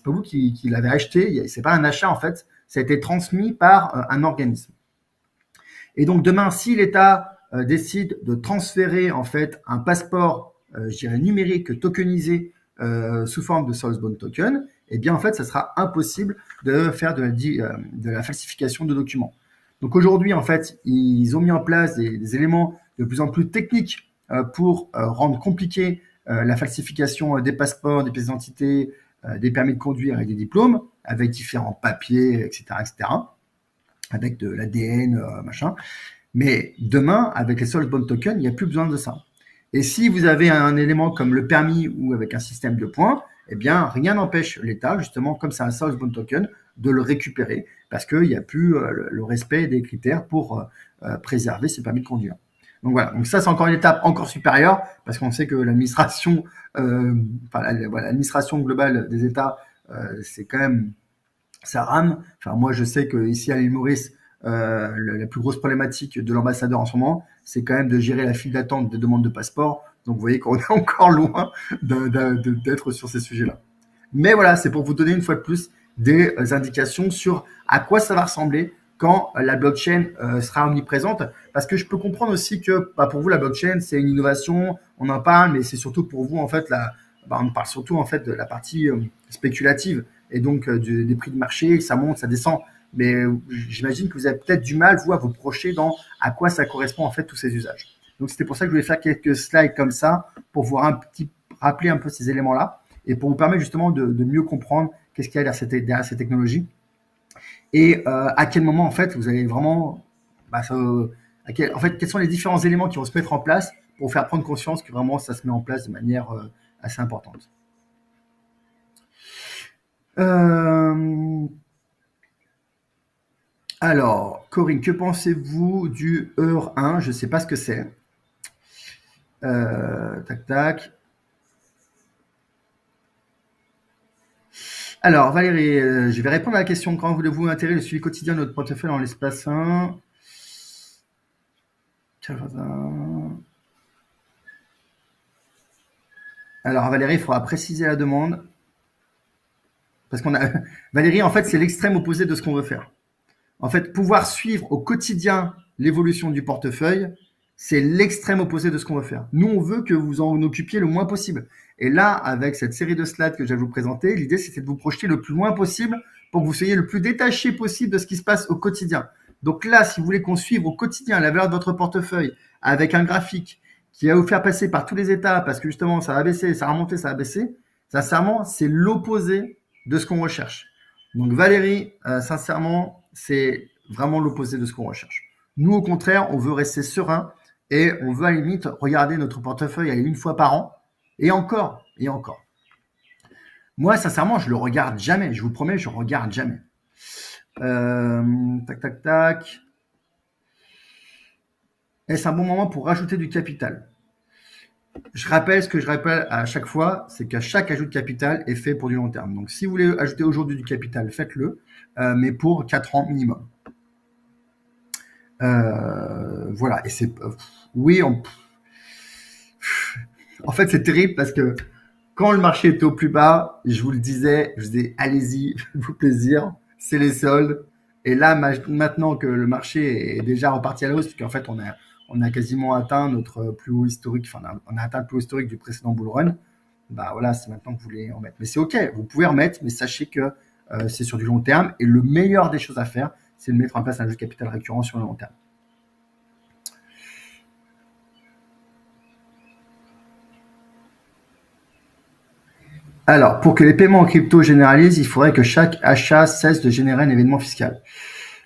vous qui l'avez acheté, c'est pas un achat en fait, ça a été transmis par un organisme. Et donc demain, si l'État décide de transférer en fait un passeport, je dirais numérique, tokenisé sous forme de Soulsbound token, eh bien en fait, ça sera impossible de faire de la falsification de documents. Donc aujourd'hui, en fait, ils ont mis en place des éléments de plus en plus techniques pour rendre compliqué la falsification des passeports, des pièces d'identité, des permis de conduire et des diplômes, avec différents papiers, etc., avec de l'ADN, machin. Mais demain, avec les Soulsbound tokens, il n'y a plus besoin de ça. Et si vous avez un élément comme le permis ou avec un système de points, eh bien, rien n'empêche l'État, justement, comme c'est un Soulsbound token, de le récupérer parce qu'il n'y a plus le respect des critères pour préserver ses permis de conduire. Donc voilà, donc ça c'est encore une étape encore supérieure parce qu'on sait que l'administration, l'administration globale des États, c'est quand même, ça rame. Enfin moi je sais que ici à l'île Maurice, la plus grosse problématique de l'ambassadeur en ce moment, c'est quand même de gérer la file d'attente des demandes de passeport. Donc vous voyez qu'on est encore loin d'être sur ces sujets-là. Mais voilà, c'est pour vous donner une fois de plus des indications sur à quoi ça va ressembler quand la blockchain sera omniprésente. Parce que je peux comprendre aussi que pour vous, la blockchain, c'est une innovation, on en parle, mais c'est surtout pour vous, en fait, on parle surtout en fait de la partie spéculative et donc des prix de marché, ça monte, ça descend. Mais j'imagine que vous avez peut-être du mal, vous, à vous projeter dans à quoi ça correspond en fait tous ces usages. Donc c'était pour ça que je voulais faire quelques slides comme ça pour vous rappeler un peu ces éléments-là et pour vous permettre justement de mieux comprendre qu'est-ce qu'il y a derrière ces technologies et à quel moment en fait vous allez vraiment, quels sont les différents éléments qui vont se mettre en place pour faire prendre conscience que vraiment ça se met en place de manière assez importante. Alors, Corinne, que pensez-vous du EUR1? Je ne sais pas ce que c'est. Tac, tac. Alors, Valérie, je vais répondre à la question. Quand voulez-vous intégrer le suivi quotidien de notre portefeuille dans l'espace 1? Alors, Valérie, il faudra préciser la demande. Parce qu'on a. Valérie, en fait, c'est l'extrême opposé de ce qu'on veut faire. En fait, pouvoir suivre au quotidien l'évolution du portefeuille, c'est l'extrême opposé de ce qu'on veut faire. Nous, on veut que vous en occupiez le moins possible. Et là, avec cette série de slides que je vais vous présenter, l'idée, c'était de vous projeter le plus loin possible pour que vous soyez le plus détaché possible de ce qui se passe au quotidien. Donc là, si vous voulez qu'on suive au quotidien la valeur de votre portefeuille avec un graphique qui va vous faire passer par tous les états parce que justement, ça va baisser, ça va monter, ça va baisser, sincèrement, c'est l'opposé de ce qu'on recherche. Donc Valérie, sincèrement, c'est vraiment l'opposé de ce qu'on recherche. Nous, au contraire, on veut rester serein et on veut à la limite regarder notre portefeuille une fois par an et encore, et encore. Moi, sincèrement, je le regarde jamais. Je vous promets, je regarde jamais. Tac, tac, tac. Est-ce un bon moment pour rajouter du capital? Je rappelle ce que je rappelle à chaque fois, c'est qu'à chaque ajout de capital est fait pour du long terme. Donc, si vous voulez ajouter aujourd'hui du capital, faites-le, mais pour 4 ans minimum. Voilà. Et c'est oui, en fait, c'est terrible parce que quand le marché était au plus bas, je vous le disais, je disais allez-y, faites-vous plaisir, c'est les soldes. Et là, maintenant que le marché est déjà reparti à la hausse, parce qu'en fait, on a quasiment atteint notre plus haut historique, enfin, on a atteint le plus haut historique du précédent bull run. Bah voilà, c'est maintenant que vous voulez en mettre. Mais c'est OK, vous pouvez remettre, mais sachez que c'est sur du long terme. Et le meilleur des choses à faire, c'est de mettre en place un jeu de capital récurrent sur le long terme. Alors, pour que les paiements en crypto généralisent, il faudrait que chaque achat cesse de générer un événement fiscal.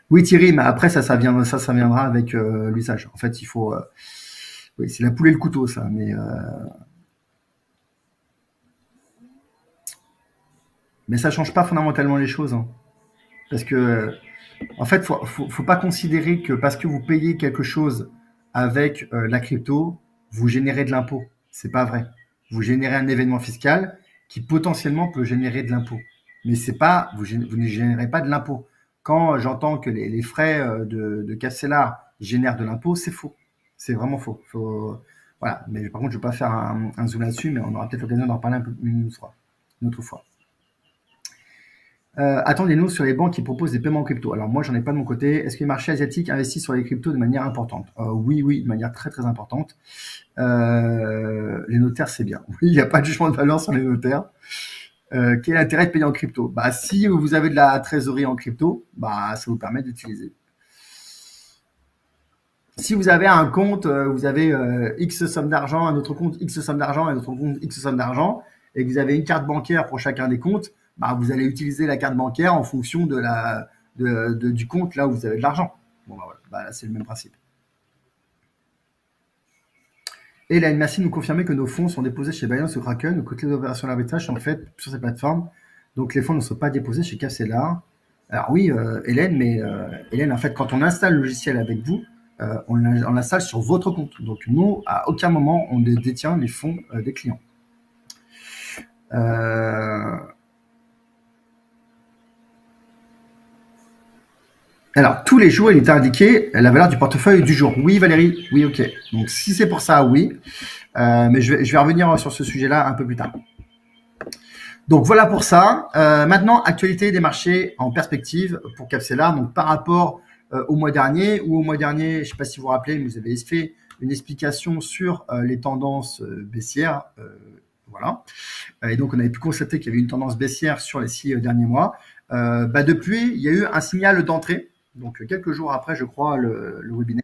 Oui, Thierry, mais après, ça viendra avec l'usage. En fait, il faut. Oui, c'est la poule et le couteau, ça. Mais ça change pas fondamentalement les choses, hein. Parce que, en fait, faut pas considérer que parce que vous payez quelque chose avec la crypto, vous générez de l'impôt. C'est pas vrai. Vous générez un événement fiscal qui potentiellement peut générer de l'impôt. Mais c'est pas, vous ne générez pas de l'impôt. Quand j'entends que les frais de Castellar génèrent de l'impôt, c'est faux. C'est vraiment faux. Voilà. Mais par contre, je ne vais pas faire un zoom là-dessus, mais on aura peut-être l'occasion d'en parler un peu une autre fois. Attendez-nous sur les banques qui proposent des paiements en crypto. Alors moi, j'en ai pas de mon côté. Est-ce que les marchés asiatiques investissent sur les cryptos de manière importante? Oui, oui, de manière très très importante. Les notaires, c'est bien. Oui, il n'y a pas de jugement de valeur sur les notaires. Quel est l'intérêt de payer en crypto? Bah, si vous avez de la trésorerie en crypto, bah, ça vous permet d'utiliser. Si vous avez un compte, vous avez X somme d'argent, un autre compte X somme d'argent, un autre compte X somme d'argent, et que vous avez une carte bancaire pour chacun des comptes, bah, vous allez utiliser la carte bancaire en fonction du compte là où vous avez de l'argent. Bon, bah, voilà. Bah, là, c'est le même principe. Hélène, merci de nous confirmer que nos fonds sont déposés chez Binance ou Kraken, ou que toutes les opérations d'arbitrage sont faites sur ces plateformes. Donc les fonds ne sont pas déposés chez Castellar. Alors oui, Hélène, mais Hélène, en fait, quand on installe le logiciel avec vous, on l'installe sur votre compte. Donc nous, à aucun moment, on détient les fonds des clients. Alors, tous les jours, il est indiqué la valeur du portefeuille du jour. Oui, Valérie, oui, ok. Donc, si c'est pour ça, oui. Mais je vais revenir sur ce sujet-là un peu plus tard. Donc, voilà pour ça. Maintenant, actualité des marchés en perspective pour Capsela. Donc, par rapport au mois dernier, je ne sais pas si vous vous rappelez, mais vous avez fait une explication sur les tendances baissières. Voilà. Et donc, on avait pu constater qu'il y avait une tendance baissière sur les 6 derniers mois. Depuis, il y a eu un signal d'entrée. Donc, quelques jours après, je crois, le webinaire,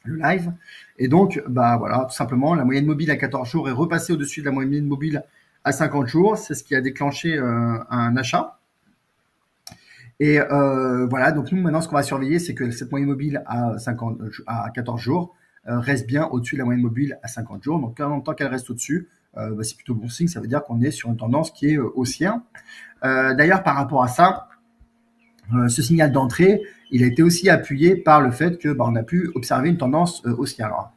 le live. Et donc, voilà, tout simplement, la moyenne mobile à 14 jours est repassée au-dessus de la moyenne mobile à 50 jours. C'est ce qui a déclenché un achat. Et voilà, donc nous, maintenant, ce qu'on va surveiller, c'est que cette moyenne mobile à 14 jours reste bien au-dessus de la moyenne mobile à 50 jours. Donc, tant qu'elle reste au-dessus, c'est plutôt bon signe. Ça veut dire qu'on est sur une tendance qui est haussière. D'ailleurs, par rapport à ça, ce signal d'entrée, il a été aussi appuyé par le fait que on a pu observer une tendance haussière. Alors,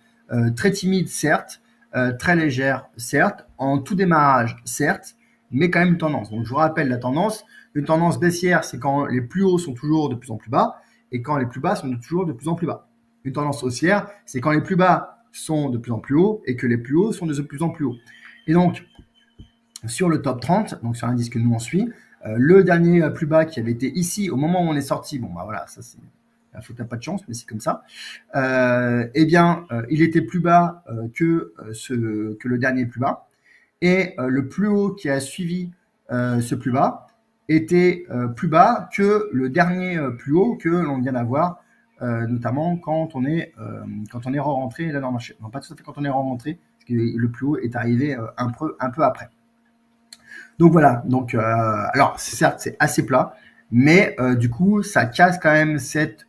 très timide, certes, très légère, certes, en tout démarrage, certes, mais quand même une tendance. Donc, je vous rappelle la tendance. Une tendance baissière, c'est quand les plus hauts sont toujours de plus en plus bas et quand les plus bas sont toujours de plus en plus bas. Une tendance haussière, c'est quand les plus bas sont de plus en plus hauts et que les plus hauts sont de plus en plus hauts. Et donc, sur le top 30, donc sur l'indice que nous on suit, le dernier plus bas qui avait été ici au moment où on est sorti, bon bah voilà, ça c'est la faute à pas de chance, mais c'est comme ça. Il était plus bas que le dernier plus bas, et le plus haut qui a suivi ce plus bas était plus bas que le dernier plus haut que l'on vient d'avoir, notamment quand on est rentré là dans le marché. Non, pas tout à fait quand on est rentré, parce que le plus haut est arrivé un peu après. Donc voilà, donc alors certes c'est assez plat, mais du coup ça casse quand même cette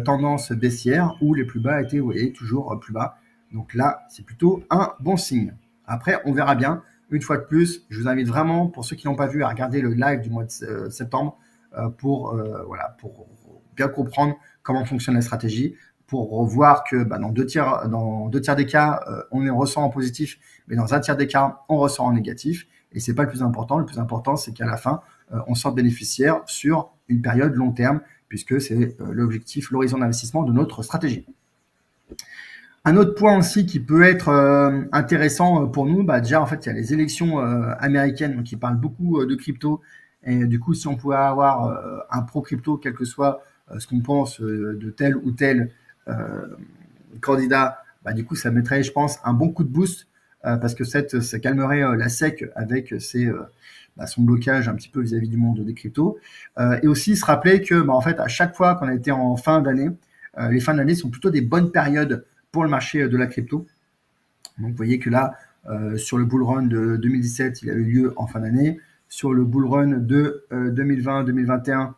tendance baissière où les plus bas étaient, vous voyez, toujours plus bas. Donc là, c'est plutôt un bon signe. Après, on verra bien. Une fois de plus, je vous invite vraiment, pour ceux qui n'ont pas vu, à regarder le live du mois de septembre pour bien comprendre comment fonctionne la stratégie. pour voir que dans deux tiers des cas, on les ressent en positif, mais dans un tiers des cas, on ressent en négatif. Et c'est pas le plus important. Le plus important, c'est qu'à la fin, on sorte bénéficiaire sur une période long terme, puisque c'est l'objectif, l'horizon d'investissement de notre stratégie. Un autre point aussi qui peut être intéressant pour nous, déjà en fait il y a les élections américaines, donc ils parlent beaucoup de crypto, et du coup si on pouvait avoir un pro crypto, quel que soit ce qu'on pense de tel ou tel candidat, du coup ça mettrait, je pense, un bon coup de boost parce que ça calmerait la SEC avec son blocage un petit peu vis-à-vis du monde des cryptos, et aussi se rappeler que en fait à chaque fois qu'on a été en fin d'année, les fins d'année sont plutôt des bonnes périodes pour le marché de la crypto. Donc vous voyez que là, sur le bull run de 2017, il a eu lieu en fin d'année. Sur le bull run de 2020-2021,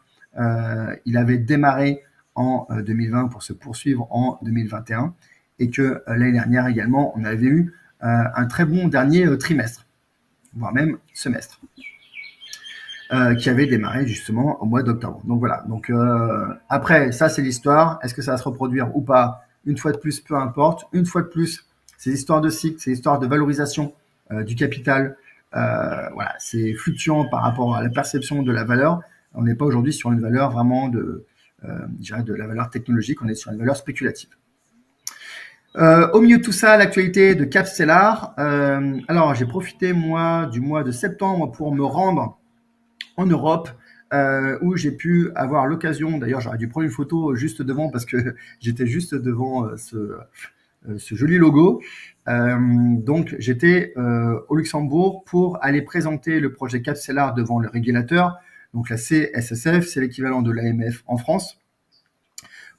il avait démarré en 2020 pour se poursuivre en 2021. Et que l'année dernière également, on avait eu un très bon dernier trimestre, voire même semestre, qui avait démarré justement au mois d'octobre. Donc voilà. Donc après, ça c'est l'histoire. Est-ce que ça va se reproduire ou pas? Une fois de plus, peu importe. Une fois de plus, c'est l'histoire de cycle, c'est l'histoire de valorisation du capital. Voilà, c'est fluctuant par rapport à la perception de la valeur. On n'est pas aujourd'hui sur une valeur vraiment de la valeur technologique, on est sur une valeur spéculative. Au milieu de tout ça, l'actualité de Capstellar. Alors, j'ai profité, moi, du mois de septembre pour me rendre en Europe, où j'ai pu avoir l'occasion, d'ailleurs j'aurais dû prendre une photo juste devant parce que j'étais juste devant ce joli logo. Donc j'étais au Luxembourg pour aller présenter le projet Capstellar devant le régulateur, donc la CSSF, c'est l'équivalent de l'AMF en France,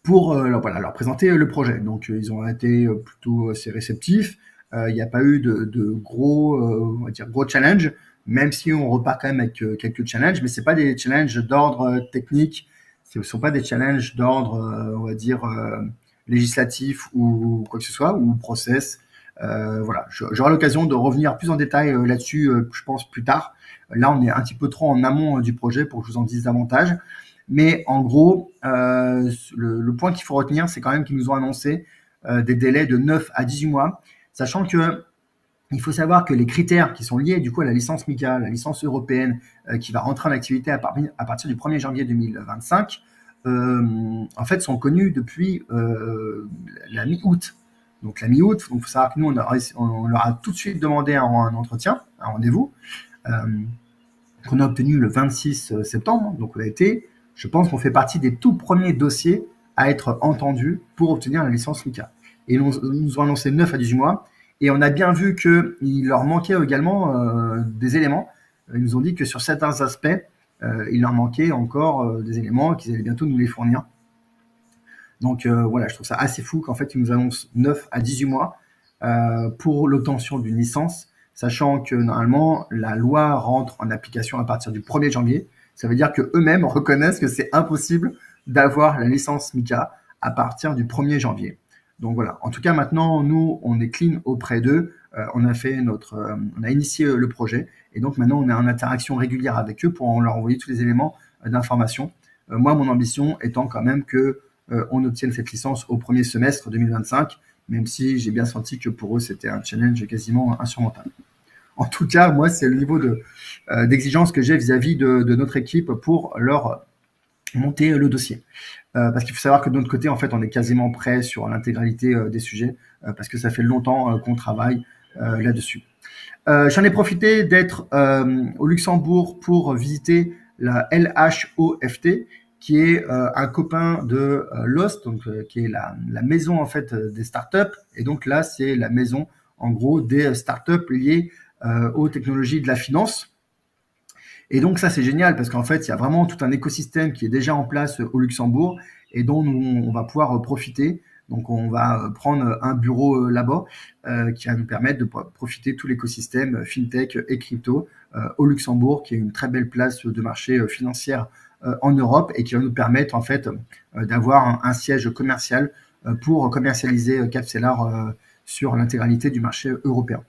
pour leur présenter le projet. Donc ils ont été plutôt assez réceptifs. Il n'y a pas eu de gros, on va dire, gros challenge, même si on repart quand même avec quelques challenges, mais c'est pas des challenges d'ordre technique, ce ne sont pas des challenges d'ordre, on va dire, législatif ou quoi que ce soit, ou process. Voilà, j'aurai l'occasion de revenir plus en détail là-dessus, je pense, plus tard. Là, on est un petit peu trop en amont du projet pour que je vous en dise davantage. Mais en gros, le point qu'il faut retenir, c'est quand même qu'ils nous ont annoncé des délais de 9 à 18 mois, sachant que il faut savoir que les critères qui sont liés du coup à la licence MiCA, la licence européenne qui va rentrer en activité à partir du 1er janvier 2025, en fait sont connus depuis la mi-août. Donc la mi-août, il faut savoir que nous, on leur a tout de suite demandé un entretien, un rendez-vous, qu'on a obtenu le 26 septembre. Donc on a été, je pense qu'on fait partie des tout premiers dossiers à être entendus pour obtenir la licence MiCA. Et ils nous ont annoncé 9 à 18 mois. Et on a bien vu qu'il leur manquait également des éléments. Ils nous ont dit que sur certains aspects, il leur manquait encore des éléments et qu'ils allaient bientôt nous les fournir. Donc voilà, je trouve ça assez fou qu'en fait, ils nous annoncent 9 à 18 mois pour l'obtention d'une licence, sachant que normalement, la loi rentre en application à partir du 1er janvier. Ça veut dire qu'eux-mêmes reconnaissent que c'est impossible d'avoir la licence MiCA à partir du 1er janvier. Donc voilà, en tout cas maintenant, nous, on est clean auprès d'eux, on a initié le projet, et donc maintenant on est en interaction régulière avec eux pour leur envoyer tous les éléments d'information. Moi, mon ambition étant quand même qu'on obtienne cette licence au premier semestre 2025, même si j'ai bien senti que pour eux, c'était un challenge quasiment insurmontable. En tout cas, moi, c'est le niveau d'exigence que j'ai vis-à-vis de notre équipe pour leur monter le dossier. Parce qu'il faut savoir que de notre côté, en fait, on est quasiment prêt sur l'intégralité des sujets, parce que ça fait longtemps qu'on travaille là-dessus. J'en ai profité d'être au Luxembourg pour visiter la LHOFT, qui est un copain de Lost, donc qui est la maison en fait des startups. Et donc là, c'est la maison en gros des startups liées aux technologies de la finance. Et donc ça, c'est génial parce qu'en fait, il y a vraiment tout un écosystème qui est déjà en place au Luxembourg et dont on va pouvoir profiter. Donc on va prendre un bureau là-bas qui va nous permettre de profiter de tout l'écosystème fintech et crypto au Luxembourg, qui est une très belle place de marché financière en Europe et qui va nous permettre en fait d'avoir un siège commercial pour commercialiser Capstellar sur l'intégralité du marché européen.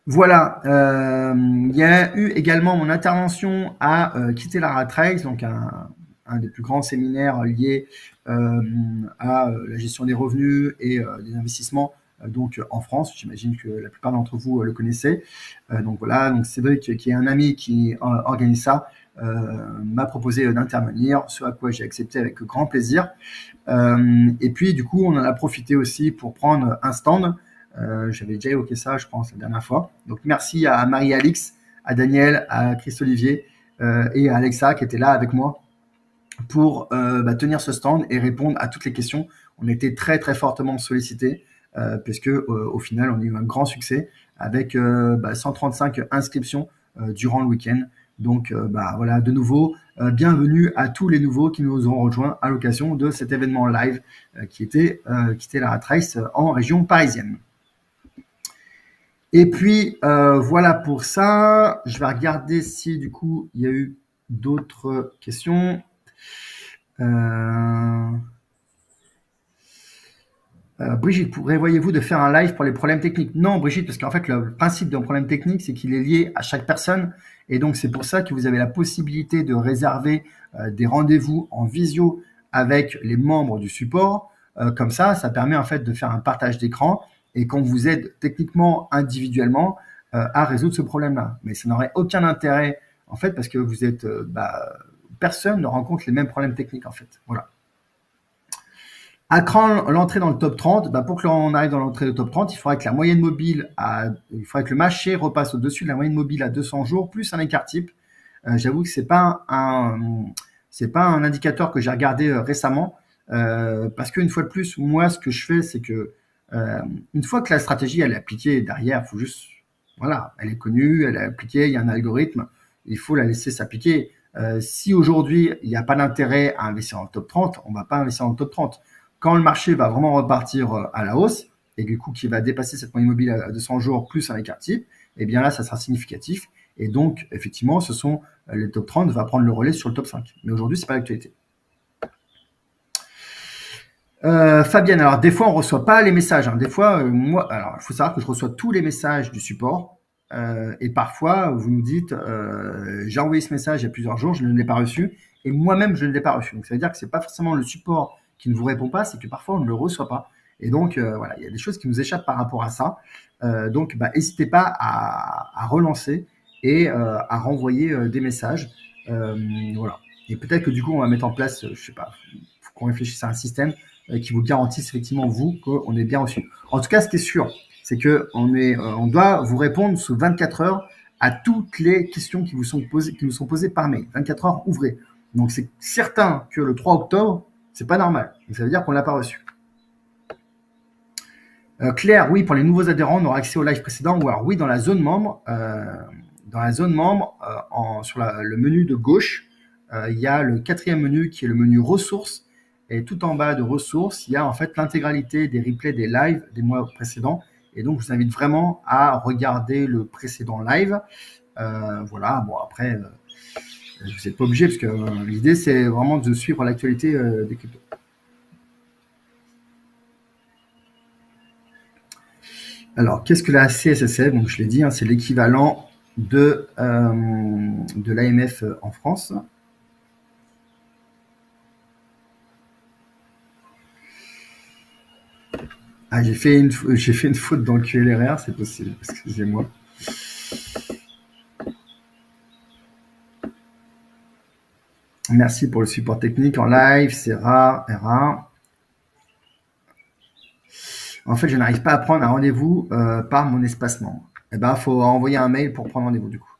Voilà, il y a eu également mon intervention à quitter la rat race, donc un des plus grands séminaires liés à la gestion des revenus et des investissements donc en France. J'imagine que la plupart d'entre vous le connaissez. Donc voilà, donc Cédric, qui est un ami qui organise ça, m'a proposé d'intervenir, ce à quoi j'ai accepté avec grand plaisir. Et puis du coup, on en a profité aussi pour prendre un stand. J'avais déjà évoqué ça, je pense, la dernière fois. Donc merci à Marie-Alix, à Daniel, à Christ-Olivier et à Alexa qui étaient là avec moi pour tenir ce stand et répondre à toutes les questions. On était très très fortement sollicités puisque au final, on a eu un grand succès avec 135 inscriptions durant le week-end. Donc voilà, de nouveau, bienvenue à tous les nouveaux qui nous ont rejoints à l'occasion de cet événement live qui était la Rat Race en région parisienne. Et puis voilà pour ça. Je vais regarder si du coup il y a eu d'autres questions. Brigitte, prévoyez-vous de faire un live pour les problèmes techniques? Non, Brigitte, parce qu'en fait, le principe d'un problème technique, c'est qu'il est lié à chaque personne. Et donc, c'est pour ça que vous avez la possibilité de réserver des rendez-vous en visio avec les membres du support. Comme ça permet en fait de faire un partage d'écran et qu'on vous aide techniquement, individuellement, à résoudre ce problème-là. Mais ça n'aurait aucun intérêt, en fait, parce que vous êtes... personne ne rencontre les mêmes problèmes techniques, en fait. Voilà. À quand l'entrée dans le top 30? Pour que l'on arrive dans l'entrée du top 30, il faudrait que la moyenne mobile, il faudrait que le marché repasse au-dessus de la moyenne mobile à 200 jours, plus un écart type. J'avoue que c'est pas un indicateur que j'ai regardé récemment, parce qu'une fois de plus, moi, ce que je fais, c'est que une fois que la stratégie elle est appliquée derrière, il faut juste, voilà, elle est connue, elle est appliquée, il y a un algorithme, il faut la laisser s'appliquer. Si aujourd'hui il n'y a pas d'intérêt à investir dans le top 30, on ne va pas investir dans le top 30. Quand le marché va vraiment repartir à la hausse, et du coup qui va dépasser cette moyenne mobile à 200 jours plus un écart type, et bien là, ça sera significatif. Et donc, effectivement, les top 30 va prendre le relais sur le top 5. Mais aujourd'hui, ce n'est pas l'actualité. Fabienne, alors des fois, on ne reçoit pas les messages. Des fois, moi, alors il faut savoir que je reçois tous les messages du support. Et parfois, vous nous dites, j'ai envoyé ce message il y a plusieurs jours, je ne l'ai pas reçu. Et moi-même, je ne l'ai pas reçu. Donc, ça veut dire que ce n'est pas forcément le support qui ne vous répond pas, c'est que parfois on ne le reçoit pas. Et donc, voilà, il y a des choses qui nous échappent par rapport à ça. Donc, n'hésitez pas à relancer et à renvoyer des messages. Voilà. Et peut-être que du coup, on va mettre en place, je sais pas, il faut qu'on réfléchisse à un système qui vous garantisse effectivement, vous, qu'on est bien reçu. En tout cas, ce qui est sûr, c'est qu'on doit vous répondre sous 24 heures à toutes les questions qui nous sont posées par mail. 24 heures ouvrées. Donc, c'est certain que le 3 octobre, c'est pas normal. Donc, ça veut dire qu'on ne l'a pas reçu. Claire, oui, pour les nouveaux adhérents, on aura accès au live précédent. Ou alors, oui, dans la zone membre, sur le menu de gauche, il y a le 4e menu qui est le menu ressources. Et tout en bas de ressources, il y a en fait l'intégralité des replays des lives des mois précédents. Et donc, je vous invite vraiment à regarder le précédent live. Voilà, bon, après... vous n'êtes pas obligé parce que l'idée, c'est vraiment de suivre l'actualité des cryptos. Alors, qu'est-ce que la CSSF? Donc, je l'ai dit, c'est l'équivalent de l'AMF en France. Ah, j'ai fait une faute dans le QLRR, c'est possible. Excusez-moi. Merci pour le support technique en live, c'est rare. En fait, je n'arrive pas à prendre un rendez-vous par mon espace membre. Eh ben, faut envoyer un mail pour prendre rendez-vous du coup.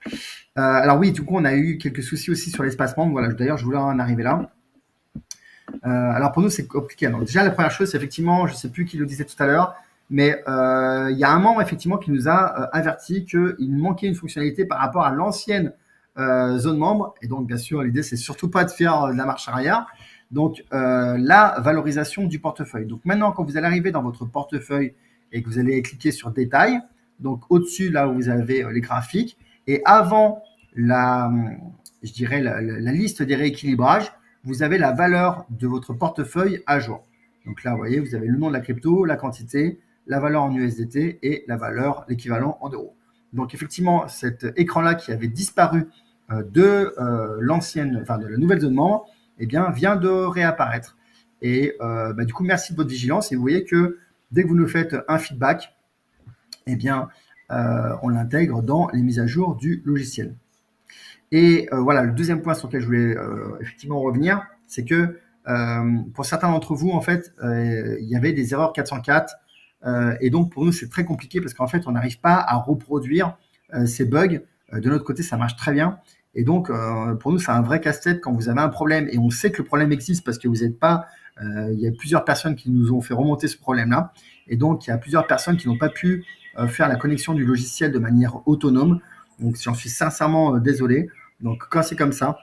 Alors oui, du coup, on a eu quelques soucis aussi sur l'espace membre. Voilà, d'ailleurs, je voulais en arriver là. Alors pour nous, c'est compliqué. Donc déjà, la première chose, c'est effectivement, je ne sais plus qui le disait tout à l'heure, mais il y a un membre effectivement qui nous a averti qu'il manquait une fonctionnalité par rapport à l'ancienne zone membre. Et donc, bien sûr, l'idée, c'est surtout pas de faire de la marche arrière. Donc, la valorisation du portefeuille. Donc, maintenant, quand vous allez arriver dans votre portefeuille et que vous allez cliquer sur Détails, donc au-dessus, là où vous avez les graphiques, et avant la liste des rééquilibrages, vous avez la valeur de votre portefeuille à jour. Donc là, vous voyez, vous avez le nom de la crypto, la quantité, la valeur en USDT et la valeur, l'équivalent en euros. Donc, effectivement, cet écran-là qui avait disparu de la nouvelle zone membre, eh bien, vient de réapparaître. Et du coup, merci de votre vigilance. Et vous voyez que dès que vous nous faites un feedback, eh bien, on l'intègre dans les mises à jour du logiciel. Et voilà, le deuxième point sur lequel je voulais effectivement revenir, c'est que pour certains d'entre vous, en fait, il y avait des erreurs 404. Et donc, pour nous, c'est très compliqué parce qu'en fait, on n'arrive pas à reproduire ces bugs. De notre côté, ça marche très bien. Et donc, pour nous, c'est un vrai casse-tête quand vous avez un problème. Et on sait que le problème existe parce que vous n'êtes pas... il y a plusieurs personnes qui nous ont fait remonter ce problème-là. Et donc, il y a plusieurs personnes qui n'ont pas pu faire la connexion du logiciel de manière autonome. Donc, j'en suis sincèrement désolé. Donc, quand c'est comme ça,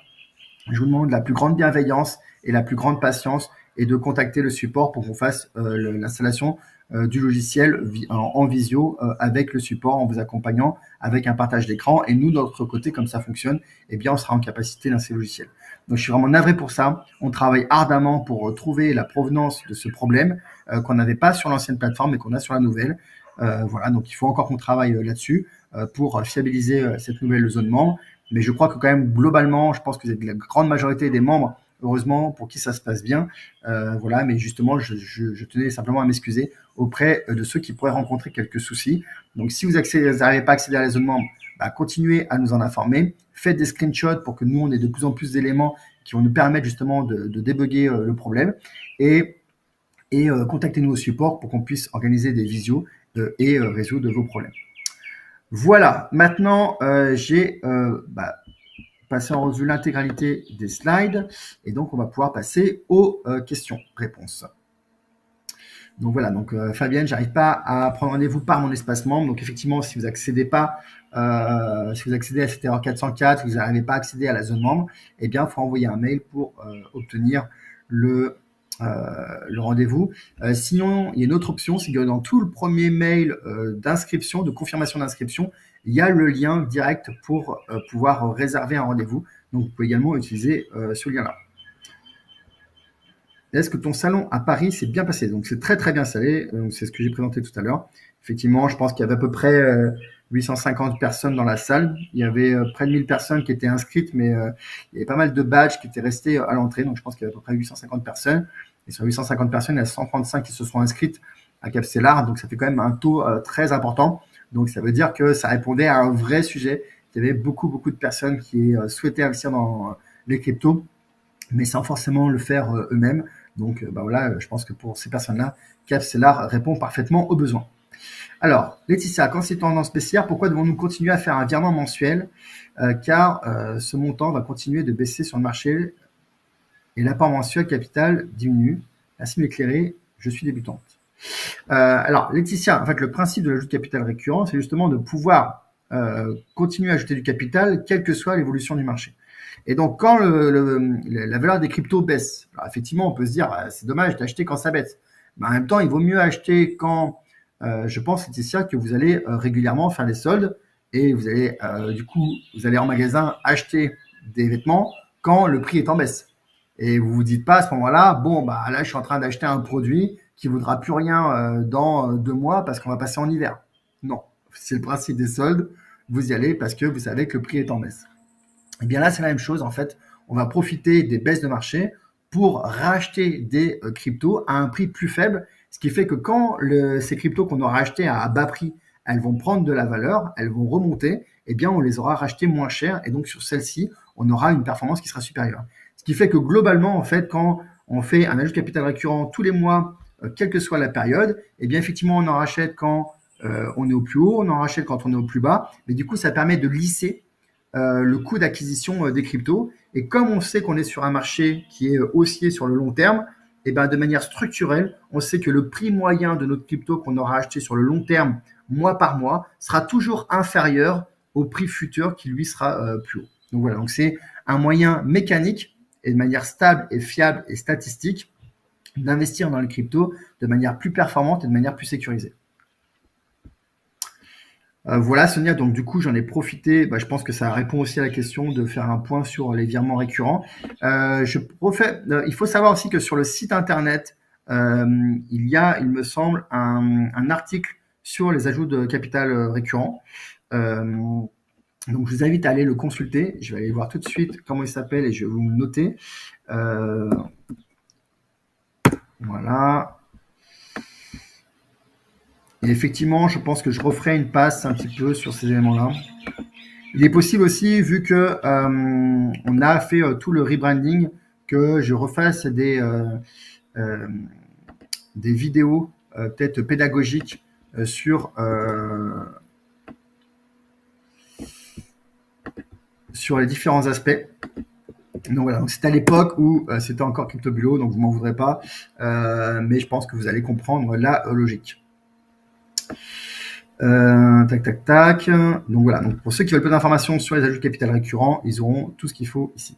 je vous demande la plus grande bienveillance et la plus grande patience et de contacter le support pour qu'on fasse l'installation du logiciel en visio avec le support, en vous accompagnant avec un partage d'écran. Et nous, de notre côté, comme ça fonctionne, eh bien, on sera en capacité d'installer le logiciel. Donc, je suis vraiment navré pour ça. On travaille ardemment pour trouver la provenance de ce problème qu'on n'avait pas sur l'ancienne plateforme et qu'on a sur la nouvelle. Voilà, donc il faut encore qu'on travaille là-dessus pour fiabiliser cette nouvelle zonement. Mais je crois que quand même, globalement, je pense que vous êtes la grande majorité des membres, heureusement, pour qui ça se passe bien. Voilà, mais justement, je tenais simplement à m'excuser auprès de ceux qui pourraient rencontrer quelques soucis. Donc, si vous n'arrivez pas à accéder à la zone membre, continuez à nous en informer. Faites des screenshots pour que nous, on ait de plus en plus d'éléments qui vont nous permettre justement de débugger le problème. Et contactez-nous au support pour qu'on puisse organiser des visios et résoudre vos problèmes. Voilà, maintenant j'ai passé en revue l'intégralité des slides et donc on va pouvoir passer aux questions-réponses. Donc voilà, donc Fabienne, j'arrive pas à prendre rendez-vous par mon espace membre. Donc effectivement, si vous accédez pas, si vous accédez à cette erreur 404, vous n'arrivez pas à accéder à la zone membre, eh bien, il faut envoyer un mail pour obtenir le rendez-vous. Sinon, il y a une autre option, c'est que dans tout le premier mail d'inscription, de confirmation d'inscription, il y a le lien direct pour pouvoir réserver un rendez-vous. Donc, vous pouvez également utiliser ce lien-là. Est-ce que ton salon à Paris s'est bien passé? Donc, c'est très, très bien salé. C'est ce que j'ai présenté tout à l'heure. Effectivement, je pense qu'il y avait à peu près 850 personnes dans la salle. Il y avait près de 1000 personnes qui étaient inscrites, mais il y avait pas mal de badges qui étaient restés à l'entrée. Donc, je pense qu'il y avait à peu près 850 personnes. Et sur 850 personnes, il y a 135 qui se sont inscrites à Capstellar. Donc, ça fait quand même un taux très important. Donc, ça veut dire que ça répondait à un vrai sujet. Il y avait beaucoup, beaucoup de personnes qui souhaitaient investir dans les cryptos, mais sans forcément le faire eux-mêmes. Donc, voilà, je pense que pour ces personnes-là, Capstellar répond parfaitement aux besoins. Alors, Laetitia, quand c'est tendance baissière, pourquoi devons-nous continuer à faire un virement mensuel car ce montant va continuer de baisser sur le marché et l'apport mensuel capital diminue. Merci de m'éclairer, je suis débutante. Alors, Laetitia, en fait, le principe de l'ajout de capital récurrent, c'est justement de pouvoir continuer à ajouter du capital, quelle que soit l'évolution du marché. Et donc, quand la valeur des cryptos baisse, alors effectivement, on peut se dire, c'est dommage d'acheter quand ça baisse. Mais en même temps, il vaut mieux acheter quand, je pense, Laetitia, que vous allez régulièrement faire des soldes et vous allez, du coup, vous allez en magasin acheter des vêtements quand le prix est en baisse. Et vous vous dites pas à ce moment-là, bon, là, je suis en train d'acheter un produit qui ne vaudra plus rien dans 2 mois parce qu'on va passer en hiver. Non, c'est le principe des soldes. Vous y allez parce que vous savez que le prix est en baisse. Et bien là, c'est la même chose. En fait, on va profiter des baisses de marché pour racheter des cryptos à un prix plus faible. Ce qui fait que quand ces cryptos qu'on aura achetés à bas prix, elles vont prendre de la valeur, elles vont remonter, eh bien, on les aura rachetées moins cher. Et donc, sur celles-ci, on aura une performance qui sera supérieure. Ce qui fait que globalement, en fait, quand on fait un ajout de capital récurrent tous les mois, quelle que soit la période, eh bien, effectivement, on en rachète quand on est au plus haut, on en rachète quand on est au plus bas. Mais du coup, ça permet de lisser le coût d'acquisition des cryptos. Et comme on sait qu'on est sur un marché qui est haussier sur le long terme, et de manière structurelle, on sait que le prix moyen de notre crypto qu'on aura acheté sur le long terme, mois par mois, sera toujours inférieur au prix futur qui lui sera plus haut. Donc voilà, donc c'est un moyen mécanique et de manière stable et fiable et statistique d'investir dans le crypto de manière plus performante et de manière plus sécurisée. Voilà Sonia, donc du coup j'en ai profité, je pense que ça répond aussi à la question de faire un point sur les virements récurrents. Il faut savoir aussi que sur le site internet, il y a, il me semble, un article sur les ajouts de capital récurrent. Donc, je vous invite à aller le consulter. Je vais aller voir tout de suite comment il s'appelle et je vais vous le noter. Voilà. Et effectivement, je pense que je referai une passe un petit peu sur ces éléments-là. Il est possible aussi, vu que on a fait tout le rebranding, que je refasse des vidéos peut-être pédagogiques sur les différents aspects. Donc voilà, c'était à l'époque où c'était encore CryptoBulo, donc vous m'en voudrez pas, mais je pense que vous allez comprendre la logique. Tac, tac, tac. Donc voilà, donc pour ceux qui veulent peu d'informations sur les ajouts de capital récurrents, ils auront tout ce qu'il faut ici.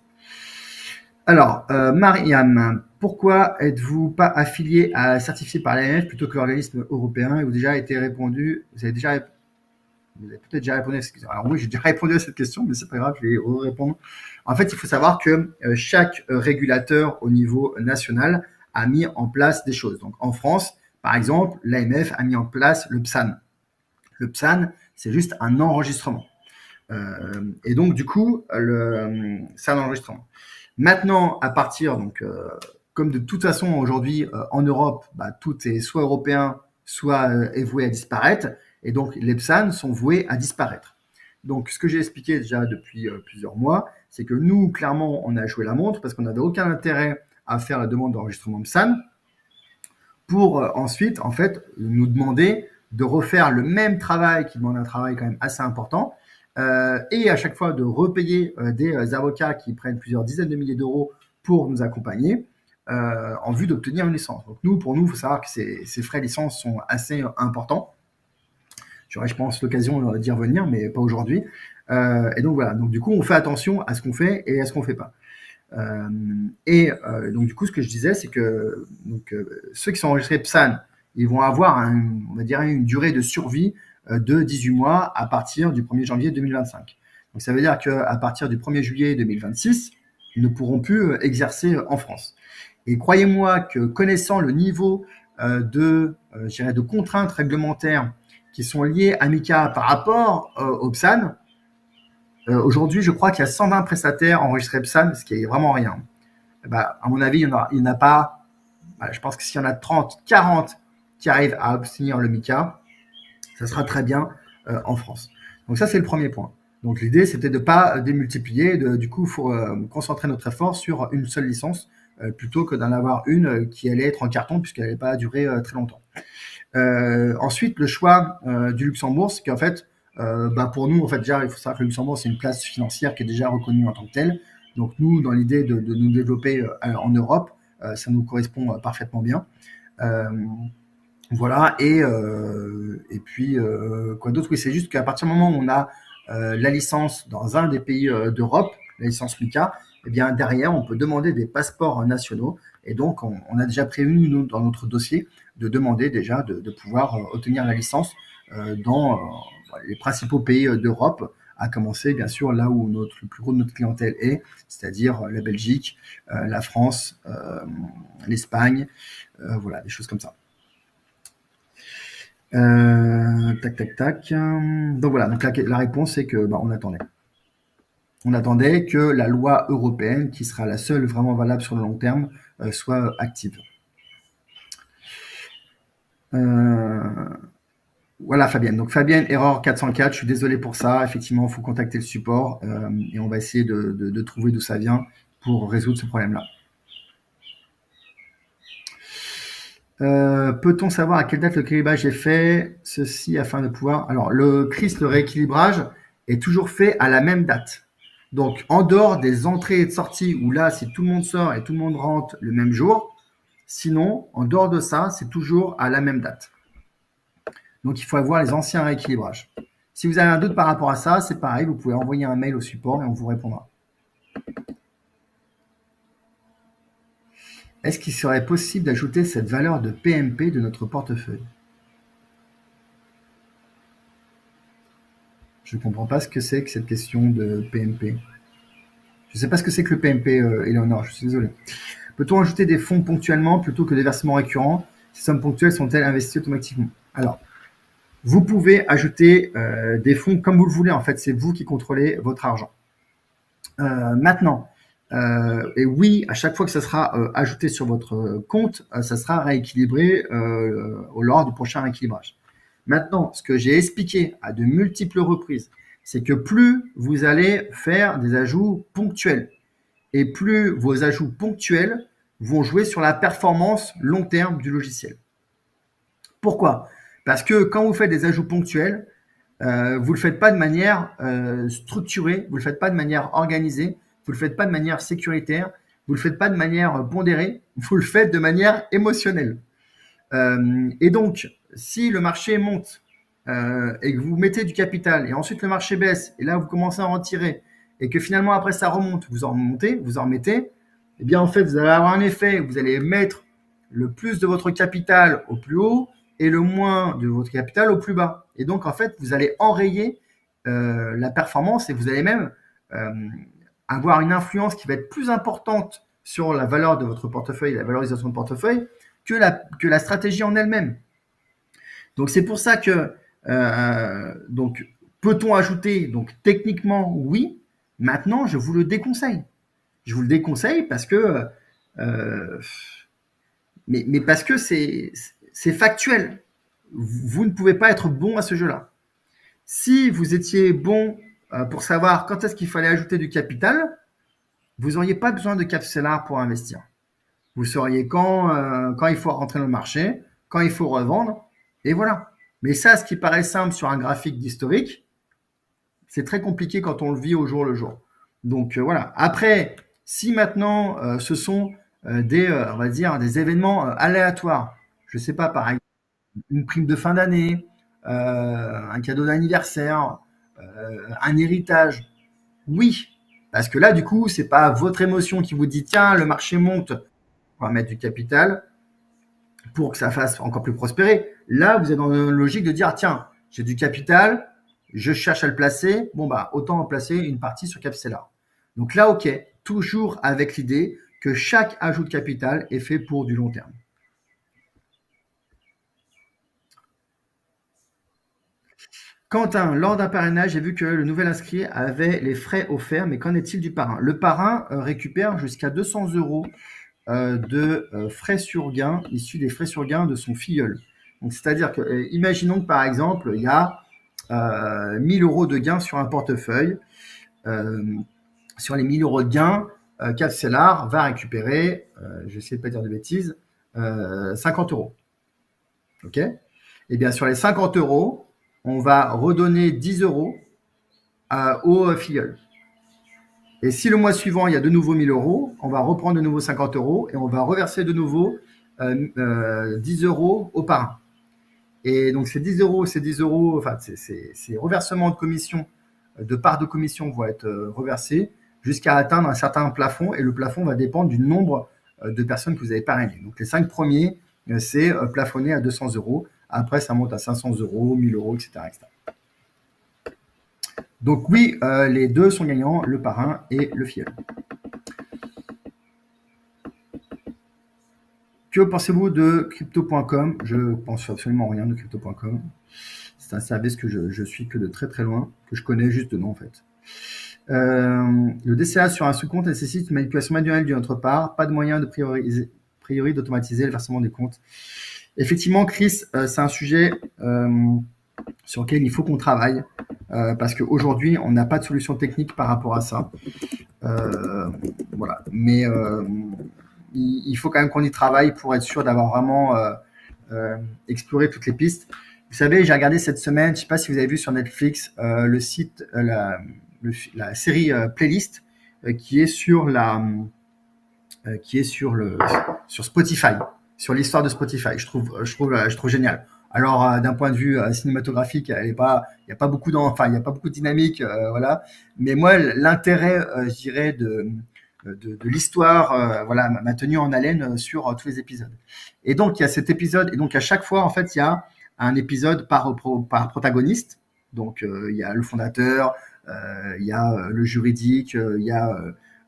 Alors, Mariam, pourquoi êtes-vous pas affilié à certifié par l'AMF plutôt que l'organisme européen? Et vous avez peut-être déjà répondu à cette question. Alors oui, j'ai déjà répondu à cette question, mais c'est pas grave, je vais répondre. En fait, il faut savoir que chaque régulateur au niveau national a mis en place des choses. Donc en France, par exemple, l'AMF a mis en place le PSAN. Le PSAN, c'est juste un enregistrement. Et donc, du coup, c'est un enregistrement. Maintenant, à partir, donc, comme de toute façon aujourd'hui en Europe, tout est soit européen, soit est voué à disparaître, et donc les PSAN sont voués à disparaître. Donc, ce que j'ai expliqué déjà depuis plusieurs mois, c'est que nous, clairement, on a joué la montre parce qu'on n'avait aucun intérêt à faire la demande d'enregistrement PSAN pour ensuite, en fait, nous demander de refaire le même travail qui demande un travail quand même assez important et à chaque fois de repayer des avocats qui prennent plusieurs dizaines de milliers d'euros pour nous accompagner en vue d'obtenir une licence. Donc pour nous, il faut savoir que ces frais de licence sont assez importants. J'aurai, je pense, l'occasion d'y revenir, mais pas aujourd'hui. Et donc voilà, donc du coup, on fait attention à ce qu'on fait et à ce qu'on ne fait pas. Donc du coup, ce que je disais, c'est que ceux qui sont enregistrés PSAN, ils vont avoir on va dire une durée de survie de 18 mois à partir du 1er janvier 2025. Donc ça veut dire qu'à partir du 1er juillet 2026, ils ne pourront plus exercer en France. Et croyez-moi que connaissant le niveau de contraintes réglementaires qui sont liées à MiCA par rapport au PSAN, aujourd'hui, je crois qu'il y a 120 prestataires enregistrés PSAN, ce qui est vraiment rien. À mon avis, il n'y en a pas. Je pense que s'il y en a 30, 40 qui arrivent à obtenir le MiCA, ça sera très bien en France. Donc ça, c'est le premier point. Donc l'idée, c'était de ne pas démultiplier. Du coup, il faut concentrer notre effort sur une seule licence plutôt que d'en avoir une qui allait être en carton puisqu'elle n'allait pas durer très longtemps. Ensuite, le choix du Luxembourg, c'est qu'en fait, pour nous, en fait, déjà, il faut savoir que le Luxembourg, c'est une place financière qui est déjà reconnue en tant que telle. Donc nous, dans l'idée de nous développer en Europe, ça nous correspond parfaitement bien. Voilà, et puis quoi d'autre? Oui, c'est juste qu'à partir du moment où on a la licence dans un des pays d'Europe, la licence MiCA, eh bien derrière, on peut demander des passeports nationaux. Et donc, on a déjà prévu, nous, dans notre dossier, de demander déjà de pouvoir obtenir la licence dans les principaux pays d'Europe, à commencer bien sûr là où le plus gros de notre clientèle est, c'est-à-dire la Belgique, la France, l'Espagne, voilà, des choses comme ça. Tac, tac, tac. Donc voilà, donc la réponse c'est que on attendait. On attendait que la loi européenne, qui sera la seule vraiment valable sur le long terme, soit active. Voilà Fabienne. Donc Fabienne, erreur 404, je suis désolé pour ça. Effectivement, il faut contacter le support et on va essayer de trouver d'où ça vient pour résoudre ce problème-là. Peut-on savoir à quelle date le rééquilibrage est fait? Ceci afin de pouvoir... Alors, le rééquilibrage est toujours fait à la même date. Donc, en dehors des entrées et de sorties, où là, si tout le monde sort et tout le monde rentre le même jour, sinon, en dehors de ça, c'est toujours à la même date. Donc, il faut avoir les anciens rééquilibrages. Si vous avez un doute par rapport à ça, c'est pareil, vous pouvez envoyer un mail au support et on vous répondra. Est-ce qu'il serait possible d'ajouter cette valeur de PMP de notre portefeuille? Je ne comprends pas ce que c'est que cette question de PMP. Je ne sais pas ce que c'est que le PMP, Eleonore, je suis désolé. Peut-on ajouter des fonds ponctuellement plutôt que des versements récurrents? Ces sommes ponctuelles sont-elles investies automatiquement? Alors, Vous pouvez ajouter des fonds comme vous le voulez. En fait, c'est vous qui contrôlez votre argent. Maintenant, et oui, à chaque fois que ça sera ajouté sur votre compte, ça sera rééquilibré lors du prochain rééquilibrage. Maintenant, ce que j'ai expliqué à de multiples reprises, c'est que plus vous allez faire des ajouts ponctuels et plus vos ajouts ponctuels vont jouer sur la performance long terme du logiciel. Pourquoi? Parce que quand vous faites des ajouts ponctuels, vous ne le faites pas de manière structurée, vous ne le faites pas de manière organisée, vous ne le faites pas de manière sécuritaire, vous ne le faites pas de manière pondérée, vous le faites de manière émotionnelle. Et donc, si le marché monte et que vous mettez du capital et ensuite le marché baisse et là vous commencez à en retirer et que finalement après ça remonte, vous en remontez, vous en remettez, eh bien en fait vous allez avoir un effet, vous allez mettre le plus de votre capital au plus haut et le moins de votre capital au plus bas. Et donc en fait vous allez enrayer la performance et vous allez même avoir une influence qui va être plus importante sur la valeur de votre portefeuille, la valorisation de portefeuille, que la stratégie en elle-même. Donc c'est pour ça que donc peut-on ajouter? Donc techniquement oui. Maintenant je vous le déconseille. Je vous le déconseille parce que mais parce que c'est factuel. Vous ne pouvez pas être bon à ce jeu-là. Si vous étiez bon pour savoir quand est-ce qu'il fallait ajouter du capital, vous n'auriez pas besoin de Capstellar pour investir. Vous sauriez quand il faut rentrer dans le marché, quand il faut revendre, et voilà. Mais ça, ce qui paraît simple sur un graphique d'historique, c'est très compliqué quand on le vit au jour le jour. Donc voilà. Après, si maintenant ce sont on va dire, des événements aléatoires, je ne sais pas, par exemple, une prime de fin d'année, un cadeau d'anniversaire, un héritage, oui. Parce que là, du coup, c'est pas votre émotion qui vous dit tiens, le marché monte, on va mettre du capital pour que ça fasse encore plus prospérer. Là, vous êtes dans une logique de dire tiens, j'ai du capital, je cherche à le placer, bon bah autant en placer une partie sur Capstellar. Donc là, ok, toujours avec l'idée que chaque ajout de capital est fait pour du long terme. Quentin, lors d'un parrainage, j'ai vu que le nouvel inscrit avait les frais offerts, mais qu'en est-il du parrain? Le parrain récupère jusqu'à 200 € de frais sur gain issus des frais sur gain de son filleul. Donc, c'est-à-dire que, imaginons que par exemple, il y a 1000 € de gains sur un portefeuille. Sur les 1000 € de gains, Capstellar va récupérer, je vais essayer de ne pas dire de bêtises, 50 €. OK? Et bien, sur les 50 €, on va redonner 10 € au filleul. Et si le mois suivant, il y a de nouveau 1000 €, on va reprendre de nouveau 50 € et on va reverser de nouveau 10 € au parrain. Et donc, ces 10 €, enfin, ces reversements de commission, de part de commission vont être reversés jusqu'à atteindre un certain plafond. Et le plafond va dépendre du nombre de personnes que vous avez parrainées. Donc, les 5 premiers, c'est plafonné à 200 €. Après, ça monte à 500 €, 1000 €, etc., etc. Donc oui, les deux sont gagnants, le parrain et le filleul. Que pensez-vous de crypto.com? Je pense absolument rien de crypto.com. C'est un service que je suis que de très très loin, que je connais juste de nom en fait. Le DCA sur un sous-compte nécessite une manipulation manuelle de notre part, pas de moyen de priori d'automatiser le versement des comptes. Effectivement, Chris, c'est un sujet sur lequel il faut qu'on travaille parce qu'aujourd'hui, on n'a pas de solution technique par rapport à ça. Voilà. Mais il faut quand même qu'on y travaille pour être sûr d'avoir vraiment exploré toutes les pistes. Vous savez, j'ai regardé cette semaine, je ne sais pas si vous avez vu sur Netflix, le site, la série Playlist qui est sur sur Spotify, sur l'histoire de Spotify. Je trouve génial. Alors, d'un point de vue cinématographique, il n'y a pas beaucoup de dynamique, voilà. Mais moi, l'intérêt, je dirais, de l'histoire, voilà, m'a tenu en haleine sur tous les épisodes. Et donc, il y a cet épisode, et donc à chaque fois, en fait, il y a un épisode par protagoniste. Donc, il y a le fondateur, il y a le juridique, il y a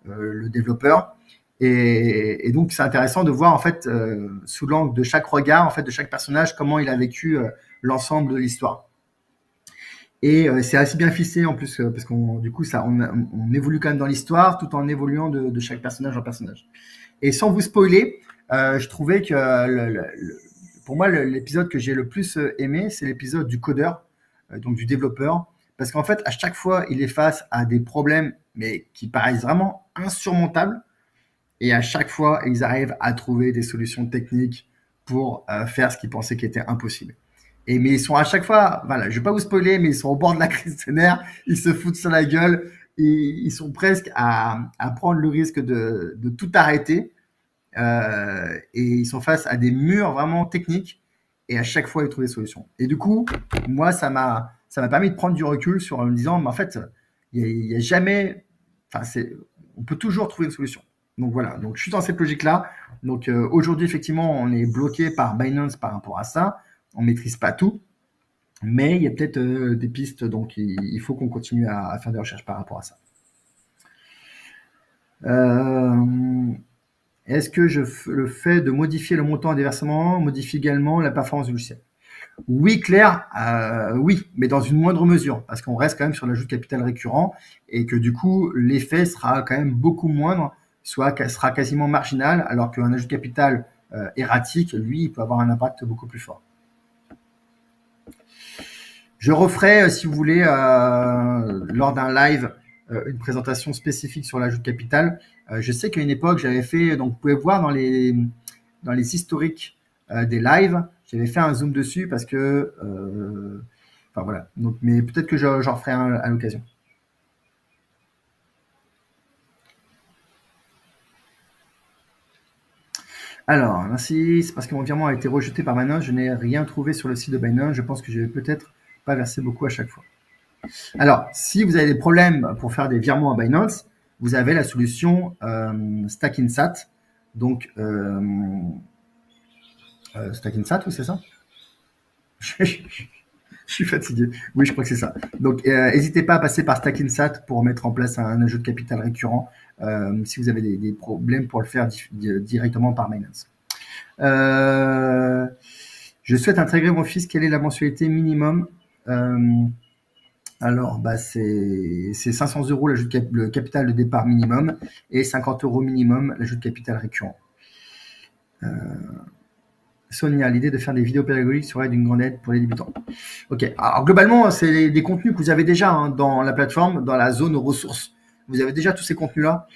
le développeur. Et donc, c'est intéressant de voir, en fait, sous l'angle de chaque regard, en fait, de chaque personnage, comment il a vécu l'ensemble de l'histoire. Et c'est assez bien ficelé en plus, parce qu'on du coup, on évolue quand même dans l'histoire tout en évoluant de chaque personnage en personnage. Et sans vous spoiler, je trouvais que pour moi, l'épisode que j'ai le plus aimé, c'est l'épisode du codeur, donc du développeur. Parce qu'en fait, à chaque fois, il est face à des problèmes, mais qui paraissent vraiment insurmontables. Et à chaque fois, ils arrivent à trouver des solutions techniques pour faire ce qu'ils pensaient qui était impossible. Mais ils sont à chaque fois, voilà, je vais pas vous spoiler, mais ils sont au bord de la crise de nerfs, ils se foutent sur la gueule, ils sont presque à prendre le risque de tout arrêter. Et ils sont face à des murs vraiment techniques, et à chaque fois, ils trouvent des solutions. Et du coup, moi, ça m'a permis de prendre du recul sur en me disant, mais en fait, il y a jamais, enfin, on peut toujours trouver une solution. Donc voilà, donc je suis dans cette logique-là. Donc aujourd'hui, effectivement, on est bloqué par Binance par rapport à ça. On maîtrise pas tout, mais il y a peut-être des pistes, donc il faut qu'on continue à faire des recherches par rapport à ça. Est-ce que le fait de modifier le montant des versements modifie également la performance du logiciel? Oui, Claire, oui, mais dans une moindre mesure, parce qu'on reste quand même sur l'ajout de capital récurrent et que du coup, l'effet sera quand même beaucoup moindre, soit sera quasiment marginal, alors qu'un ajout de capital erratique, lui, il peut avoir un impact beaucoup plus fort. Je referai, si vous voulez, lors d'un live, une présentation spécifique sur l'ajout de capital. Je sais qu'à une époque, j'avais fait, donc vous pouvez voir dans les historiques des lives, j'avais fait un zoom dessus parce que, enfin voilà. Donc, mais peut-être que j'en referai un à l'occasion. Alors, merci. C'est parce que mon virement a été rejeté par Binance. Je n'ai rien trouvé sur le site de Binance. Je pense que je vais peut-être pas verser beaucoup à chaque fois. Alors, si vous avez des problèmes pour faire des virements à Binance, vous avez la solution Stackinsat. Donc, Stackinsat, oui, c'est ça? Je suis fatigué. Oui, je crois que c'est ça. Donc, n'hésitez pas à passer par Stackinsat pour mettre en place un ajout de capital récurrent si vous avez des problèmes pour le faire directement par Binance. Je souhaite intégrer mon fils. Quelle est la mensualité minimum? Alors, bah, c'est 500 € le capital de départ minimum et 50 € minimum l'ajout de capital récurrent. Sonia, l'idée de faire des vidéos pédagogiques serait d'une grande aide pour les débutants. Ok, alors globalement, c'est des contenus que vous avez déjà dans la plateforme, dans la zone ressources. Vous avez déjà tous ces contenus-là.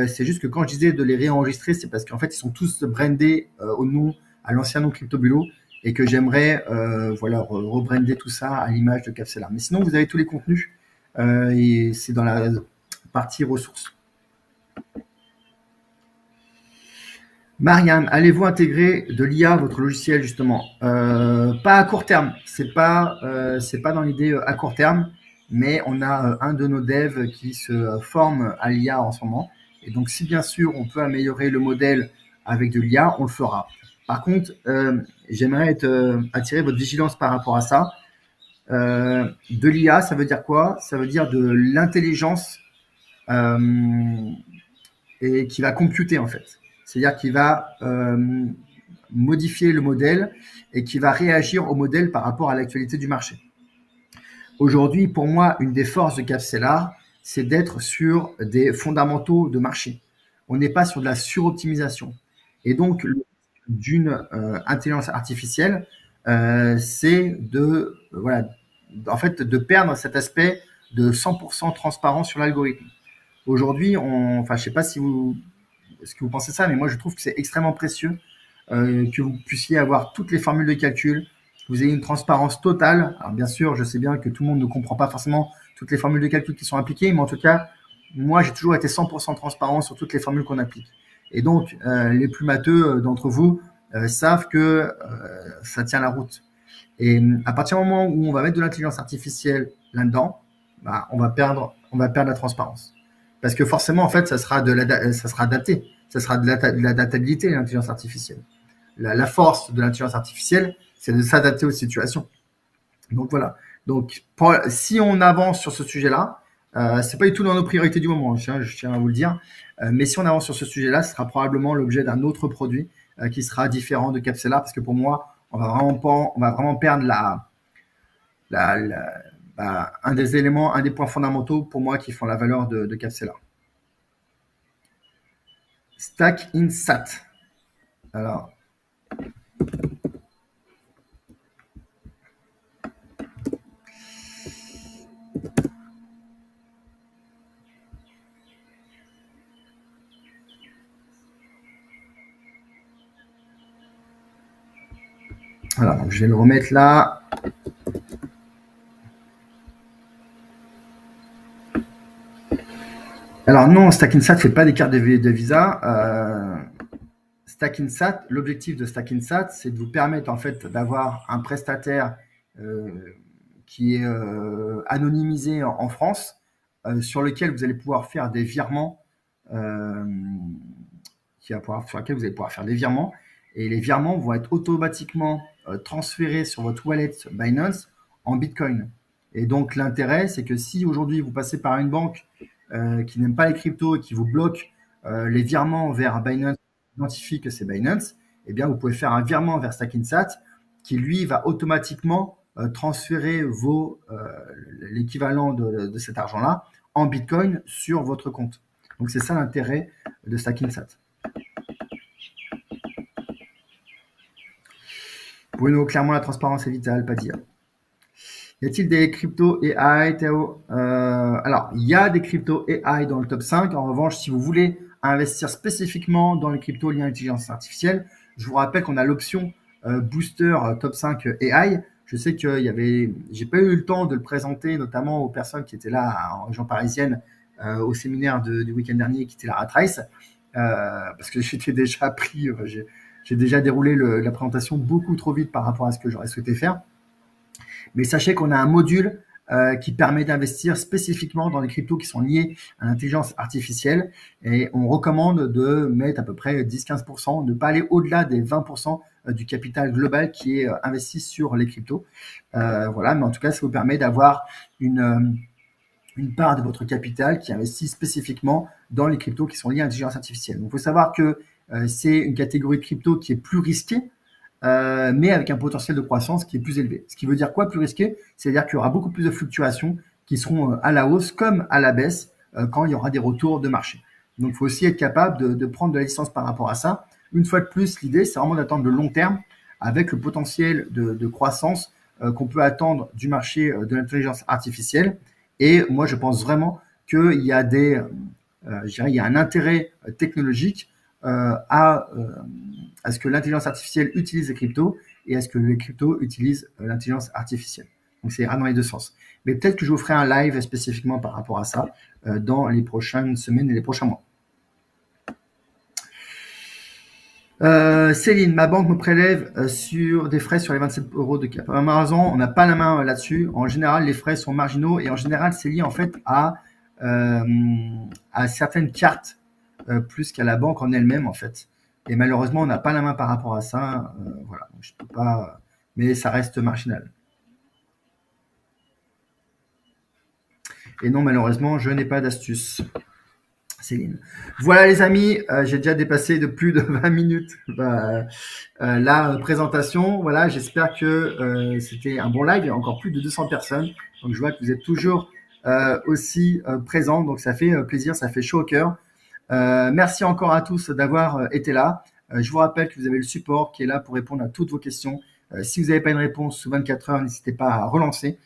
C'est juste que quand je disais de les réenregistrer, c'est parce qu'en fait, ils sont tous brandés à l'ancien nom CryptoBulot et que j'aimerais voilà, rebrander tout ça à l'image de Capsela. Mais sinon, vous avez tous les contenus et c'est dans la partie ressources. Marianne, allez-vous intégrer de l'IA à votre logiciel justement? Pas à court terme, c'est pas dans l'idée à court terme, mais on a un de nos devs qui se forme à l'IA en ce moment. Et donc, si bien sûr on peut améliorer le modèle avec de l'IA, on le fera. Par contre, j'aimerais attirer votre vigilance par rapport à ça. De l'IA, ça veut dire quoi? Ça veut dire de l'intelligence et qui va computer en fait. C'est-à-dire qu'il va modifier le modèle et qui va réagir au modèle par rapport à l'actualité du marché. Aujourd'hui, pour moi, une des forces de Capsela, c'est d'être sur des fondamentaux de marché. On n'est pas sur de la suroptimisation. Et donc, d'une intelligence artificielle, c'est en fait, de perdre cet aspect de 100% transparent sur l'algorithme. Aujourd'hui, enfin, je ne sais pas si ce que vous pensez ça, mais moi, je trouve que c'est extrêmement précieux que vous puissiez avoir toutes les formules de calcul, que vous ayez une transparence totale. Alors, bien sûr, je sais bien que tout le monde ne comprend pas forcément toutes les formules de calcul qui sont appliquées, mais en tout cas, moi, j'ai toujours été 100% transparent sur toutes les formules qu'on applique. Et donc, les plus matheux d'entre vous savent que ça tient la route. Et à partir du moment où on va mettre de l'intelligence artificielle là-dedans, bah, on va perdre la transparence. Parce que forcément, en fait, ça sera adapté. Ça sera de la databilité, l'intelligence artificielle. La force de l'intelligence artificielle, c'est de s'adapter aux situations. Donc voilà. Donc, si on avance sur ce sujet-là, c'est pas du tout dans nos priorités du moment, je tiens à vous le dire. Mais si on avance sur ce sujet-là, ce sera probablement l'objet d'un autre produit qui sera différent de Capsela, parce que pour moi, on va vraiment perdre un des éléments, un des points fondamentaux pour moi qui font la valeur de Capsela. Stack Insat. Alors, voilà, donc je vais le remettre là. Alors non, Stack Insat ne fait pas des cartes de Visa. Stack Insat, l'objectif de Stack Insat, c'est de vous permettre en fait d'avoir un prestataire qui est anonymisé en France, sur lequel vous allez pouvoir faire des virements, sur lequel vous allez pouvoir faire des virements, et les virements vont être automatiquement transférés sur votre wallet Binance en Bitcoin. Et donc l'intérêt, c'est que si aujourd'hui vous passez par une banque qui n'aime pas les cryptos et qui vous bloque les virements vers Binance, identifie que c'est Binance, eh bien vous pouvez faire un virement vers Stack Insat qui lui va automatiquement transférer l'équivalent de cet argent-là en Bitcoin sur votre compte. Donc c'est ça l'intérêt de Stack Insat. Bruno, clairement la transparence est vitale, pas dire. Y a-t-il des cryptos AI, Théo? Alors, il y a des cryptos AI dans le top 5. En revanche, si vous voulez investir spécifiquement dans les cryptos liés à l'intelligence artificielle, je vous rappelle qu'on a l'option Booster Top 5 AI. Je sais que j'ai pas eu le temps de le présenter, notamment aux personnes qui étaient là en région parisienne au séminaire du week-end dernier, qui était la Rat Race, parce que j'étais déjà pris, j'ai déjà déroulé la présentation beaucoup trop vite par rapport à ce que j'aurais souhaité faire. Mais sachez qu'on a un module qui permet d'investir spécifiquement dans les cryptos qui sont liés à l'intelligence artificielle. Et on recommande de mettre à peu près 10-15%, ne pas aller au-delà des 20% du capital global qui est investi sur les cryptos. Voilà, mais en tout cas, ça vous permet d'avoir une part de votre capital qui investit spécifiquement dans les cryptos qui sont liés à l'intelligence artificielle. Donc, il faut savoir que c'est une catégorie de crypto qui est plus risquée, mais avec un potentiel de croissance qui est plus élevé. Ce qui veut dire quoi, plus risqué? C'est-à-dire qu'il y aura beaucoup plus de fluctuations qui seront à la hausse comme à la baisse quand il y aura des retours de marché. Donc, il faut aussi être capable de prendre de la distance par rapport à ça. Une fois de plus, l'idée, c'est vraiment d'attendre le long terme avec le potentiel de croissance qu'on peut attendre du marché de l'intelligence artificielle. Et moi, je pense vraiment qu'il y a il y a un intérêt technologique à ce que l'intelligence artificielle utilise les cryptos et à ce que les cryptos utilisent l'intelligence artificielle. Donc, c'est dans les deux sens. Mais peut-être que je vous ferai un live spécifiquement par rapport à ça dans les prochaines semaines et les prochains mois. Céline, ma banque me prélève sur des frais sur les 27 € de cap. Malheureusement, on n'a pas la main là-dessus. En général, les frais sont marginaux et en général, c'est lié en fait à certaines cartes plus qu'à la banque en elle-même en fait. Et malheureusement, on n'a pas la main par rapport à ça. Voilà, donc je peux pas, mais ça reste marginal. Et non, malheureusement, je n'ai pas d'astuce. Céline. Voilà les amis, j'ai déjà dépassé de plus de 20 minutes la présentation. Voilà, j'espère que c'était un bon live. Il y a encore plus de 200 personnes. Donc je vois que vous êtes toujours aussi présents. Donc ça fait plaisir, ça fait chaud au cœur. Merci encore à tous d'avoir été là. Je vous rappelle que vous avez le support qui est là pour répondre à toutes vos questions. Si vous n'avez pas une réponse sous 24 heures, n'hésitez pas à relancer.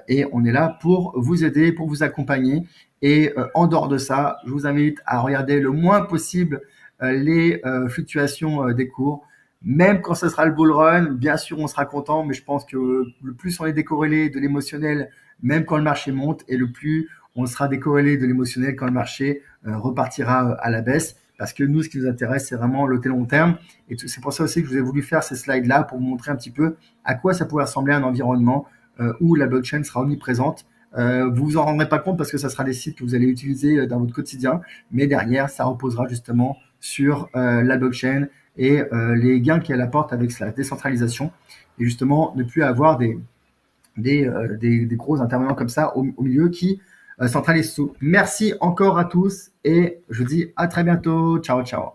Et on est là pour vous aider, pour vous accompagner. Et en dehors de ça, je vous invite à regarder le moins possible les fluctuations des cours. Même quand ce sera le bull run, bien sûr, on sera content, mais je pense que le plus on est décorrélé de l'émotionnel, même quand le marché monte, et le plus on sera décorrélé de l'émotionnel quand le marché repartira à la baisse. Parce que nous, ce qui nous intéresse, c'est vraiment le long terme. Et c'est pour ça aussi que je vous ai voulu faire ces slides-là pour vous montrer un petit peu à quoi ça pourrait ressembler un environnement où la blockchain sera omniprésente. Vous vous en rendrez pas compte parce que ça sera des sites que vous allez utiliser dans votre quotidien, mais derrière, ça reposera justement sur la blockchain et les gains qu'elle apporte avec sa décentralisation et justement ne plus avoir des gros intervenants comme ça au milieu qui centralisent tout. Merci encore à tous et je vous dis à très bientôt. Ciao, ciao.